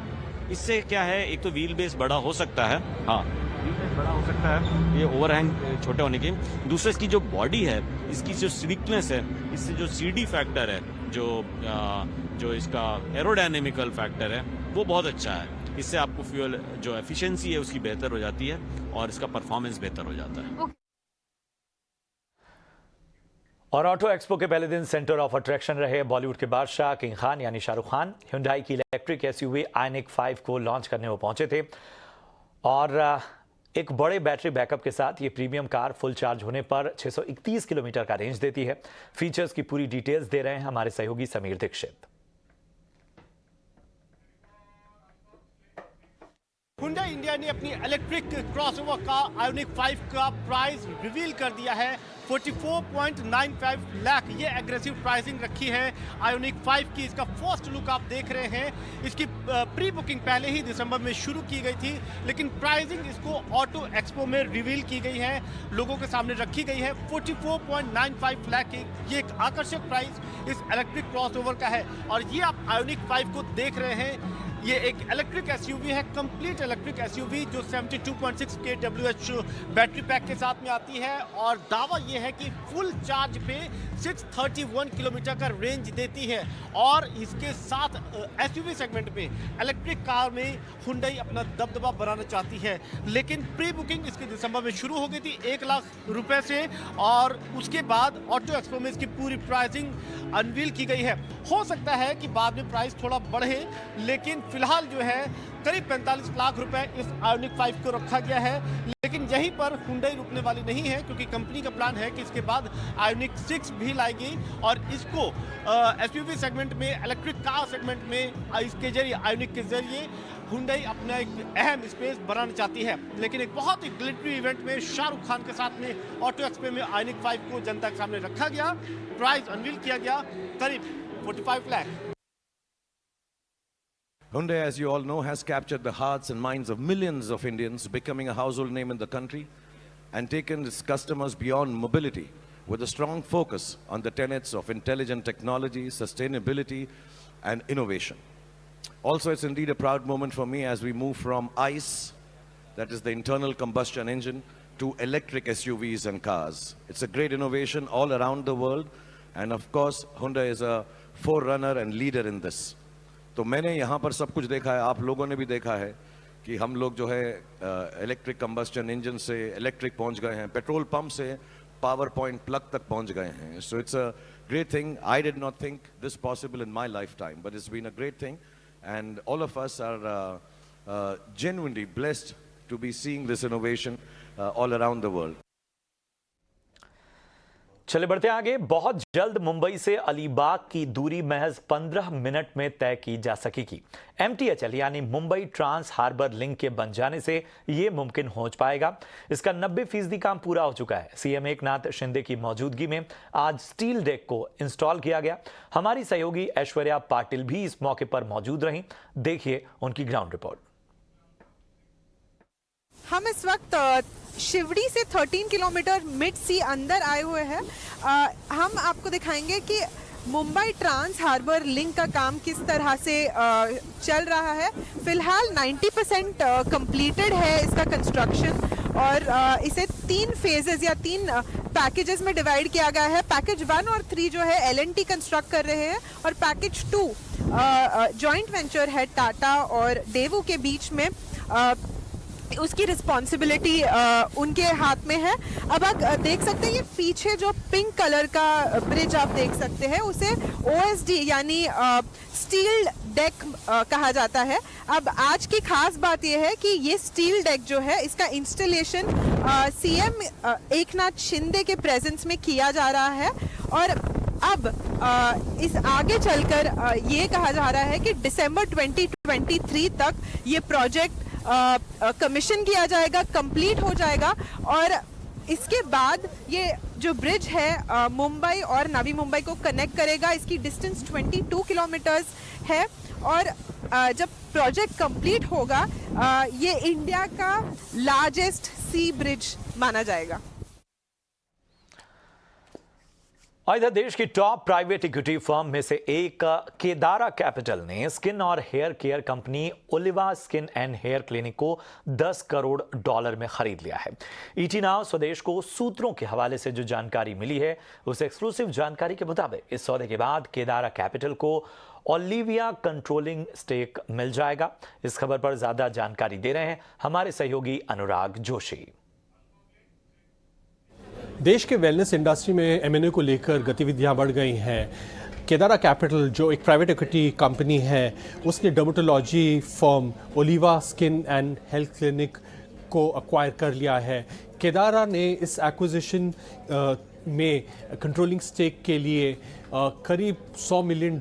इससे क्या है, एक तो व्हील बेस बड़ा हो सकता है, हाँ व्हील बेस बड़ा हो सकता है ये ओवरहैंग छोटे होने की। दूसरा, इसकी जो बॉडी है, इसकी जो स्लिकनेस है, इससे जो CD फैक्टर है, जो इसका एरोडायनेमिकल फैक्टर है, वो बहुत अच्छा है। इससे आपको फ्यूल जो एफिशिएंसी है उसकी बेहतर हो जाती है और इसका परफॉर्मेंस बेहतर हो जाता है। और ऑटो एक्सपो के पहले दिन सेंटर ऑफ अट्रैक्शन रहे बॉलीवुड के बादशाह किंग खान यानी शाहरुख खान। Hyundai की इलेक्ट्रिक SUV आइनिक 5 को लॉन्च करने वो पहुंचे थे और एक बड़े बैटरी बैकअप के साथ ये प्रीमियम कार फुल चार्ज होने पर 631 किलोमीटर का रेंज देती है। फीचर्स की पूरी डिटेल्स दे रहे हैं हमारे सहयोगी समीर दीक्षित। Hyundai इंडिया ने अपनी इलेक्ट्रिक क्रॉसओवर कार आयोनिक 5 का प्राइस रिवील कर दिया है। 44.95 लाख ये एग्रेसिव प्राइसिंग रखी है आयोनिक 5 की। इसका फर्स्ट लुक आप देख रहे हैं। इसकी प्री बुकिंग पहले ही दिसंबर में शुरू की गई थी, लेकिन प्राइसिंग इसको ऑटो एक्सपो में रिवील की गई है, लोगों के सामने रखी गई है। 44.95 लाख की ये एक आकर्षक प्राइस इस इलेक्ट्रिक क्रॉसओवर का है। और ये आप आयोनिक 5 को देख रहे हैं, ये एक इलेक्ट्रिक SUV है, कंप्लीट इलेक्ट्रिक SUV जो 72.6 kWh बैटरी पैक के साथ में आती है। और दावा ये है कि फुल चार्ज पे 631 किलोमीटर का रेंज देती है। और इसके साथ SUV सेगमेंट में इलेक्ट्रिक कार में Hyundai अपना दबदबा बनाना चाहती है, लेकिन प्री बुकिंग इसके दिसंबर में शुरू हो गई थी 1 लाख रुपए से। और उसके बाद ऑटो एक्सपो में इसकी पूरी प्राइसिंग अनवील की गई है। हो सकता है कि बाद में प्राइस थोड़ा बढ़े, लेकिन फिलहाल जो है करीब 45 लाख रुपए इस आयोनिक 5 को रखा गया है। लेकिन यहीं पर हुंडई रुकने वाली नहीं है, क्योंकि कंपनी का प्लान है कि इसके बाद आयोनिक 6 भी लाएगी और इसको एसयूवी सेगमेंट में, इलेक्ट्रिक कार सेगमेंट में इसके जरिए, आयोनिक के जरिए हुंडई अपना एक अहम स्पेस बनाना चाहती है। लेकिन एक बहुत ही ग्लिटरी इवेंट में शाहरुख खान के साथ में ऑटो एक्सपो में आयोनिक 5 को जनता के सामने रखा गया, प्राइस अनवील किया गया करीब 45 lakh. Hyundai, as you all know, has captured the hearts and minds of millions of Indians, becoming a household name in the country and taken its customers beyond mobility with a strong focus on the tenets of intelligent technology, sustainability, and innovation. Also, it's indeed a proud moment for me as we move from ICE, that is the internal combustion engine, to electric SUVs and cars. It's a great innovation all around the world, and of course, Hyundai is a forerunner and leader in this. तो मैंने यहाँ पर सब कुछ देखा है, आप लोगों ने भी देखा है कि हम लोग जो है इलेक्ट्रिक कंबस्टन इंजन से इलेक्ट्रिक पहुँच गए हैं, पेट्रोल पंप से पावर पॉइंट प्लग तक पहुँच गए हैं. So it's a great thing. I did not think this possible in my lifetime, but it's been a great thing and all of us are genuinely blessed to be seeing this innovation all around the world. चले बढ़ते आगे. बहुत जल्द मुंबई से अलीबाग की दूरी महज 15 minute में तय की जा सकेगी. MTHL यानी मुंबई ट्रांस हार्बर लिंक के बन जाने से यह मुमकिन हो पाएगा. इसका 90% काम पूरा हो चुका है. सीएम एकनाथ शिंदे की मौजूदगी में आज स्टील डेक को इंस्टॉल किया गया. हमारी सहयोगी ऐश्वर्या पाटिल भी इस मौके पर मौजूद रहीं. देखिए उनकी ग्राउंड रिपोर्ट. हम इस वक्त शिवड़ी से 13 किलोमीटर मिड सी अंदर आए हुए हैं. हम आपको दिखाएंगे कि मुंबई ट्रांस हार्बर लिंक का काम किस तरह से चल रहा है. फिलहाल 90% कंप्लीटेड है इसका कंस्ट्रक्शन और इसे 3 फेजेस या 3 पैकेजेस में डिवाइड किया गया है. पैकेज 1 और 3 जो है L&T कंस्ट्रक्ट कर रहे हैं और पैकेज 2 जॉइंट वेंचर है टाटा और डेवू के बीच में. उसकी रिस्पॉन्सिबिलिटी उनके हाथ में है. अब आप देख सकते हैं ये पीछे जो पिंक कलर का ब्रिज आप देख सकते हैं उसे OSD यानी स्टील डेक कहा जाता है. अब आज की खास बात यह है कि ये स्टील डेक जो है इसका इंस्टॉलेशन सीएम एकनाथ शिंदे के प्रेजेंस में किया जा रहा है और अब इस आगे चलकर ये कहा जा रहा है कि दिसंबर 2023 तक ये प्रोजेक्ट कमीशन किया जाएगा, कंप्लीट हो जाएगा और इसके बाद ये जो ब्रिज है मुंबई और नवी मुंबई को कनेक्ट करेगा. इसकी डिस्टेंस 22 किलोमीटर्स है और जब प्रोजेक्ट कंप्लीट होगा ये इंडिया का लार्जेस्ट सी ब्रिज माना जाएगा. इधर देश की टॉप प्राइवेट इक्विटी फर्म में से एक केदारा कैपिटल ने स्किन और hair care company Oliva skin and hair clinic को $10 करोड़ में खरीद लिया है. ईटी नाउ स्वदेश को सूत्रों के हवाले से जो जानकारी मिली है उस एक्सक्लूसिव जानकारी के मुताबिक इस सौदे के बाद केदारा कैपिटल को ओलिविया कंट्रोलिंग स्टेक मिल जाएगा. इस खबर पर ज्यादा जानकारी दे रहे हैं हमारे सहयोगी अनुराग जोशी. देश के वेलनेस इंडस्ट्री में M&A को लेकर गतिविधियां बढ़ गई हैं. केदारा कैपिटल जो एक प्राइवेट इक्विटी कंपनी है उसने dermatology firm Oliva skin and health clinic को अक्वायर कर लिया है. केदारा ने इस एक्विजिशन में कंट्रोलिंग स्टेक के लिए करीब $100 मिलियन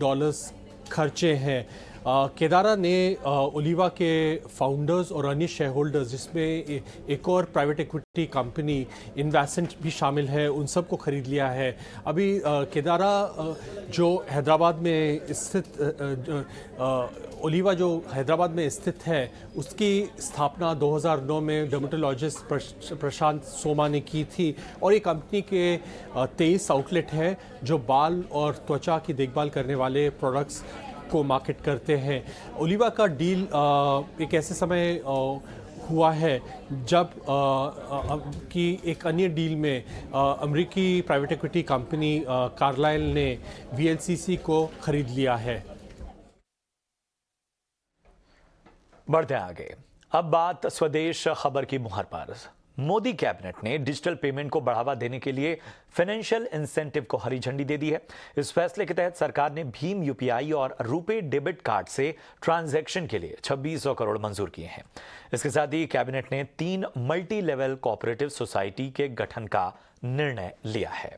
खर्चे हैं. केदारा ने ओलिवा के फाउंडर्स और अन्य शेयर होल्डर्स जिसमें एक और प्राइवेट इक्विटी कंपनी इन्वेस्टमेंट भी शामिल है उन सब को खरीद लिया है. अभी केदारा जो हैदराबाद में स्थित ओलिवा जो हैदराबाद में स्थित है उसकी स्थापना 2009 में डर्मेटोलॉजिस्ट प्रशांत सोमा ने की थी और ये कंपनी के 23 आउटलेट हैं जो बाल और त्वचा की देखभाल करने वाले प्रोडक्ट्स को मार्केट करते हैं. ओलिवा का डील एक ऐसे समय हुआ है जब कि एक अन्य डील में अमेरिकी प्राइवेट इक्विटी कंपनी कार्लाइल ने VLCC को खरीद लिया है. बढ़ते आगे. अब बात स्वदेश खबर की मुहर पर. मोदी कैबिनेट ने डिजिटल पेमेंट को बढ़ावा देने के लिए फाइनेंशियल इंसेंटिव को हरी झंडी दे दी है। इस फैसले के तहत सरकार ने भीम यूपीआई और रुपे डेबिट कार्ड से ट्रांजैक्शन के लिए 2600 करोड़ मंजूर किए हैं। इसके साथ ही कैबिनेट ने 3 मल्टी लेवल कोऑपरेटिव सोसाइटी के गठन का निर्णय लिया है।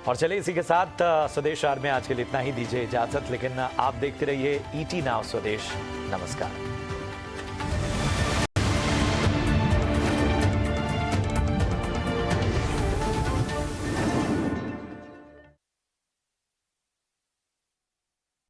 और चलिए इसी के साथ स्वदेश आर में आज के लिए इतना ही। दीजिए इजाजत, लेकिन आप देखते रहिए ET नाउ स्वदेश। नमस्कार।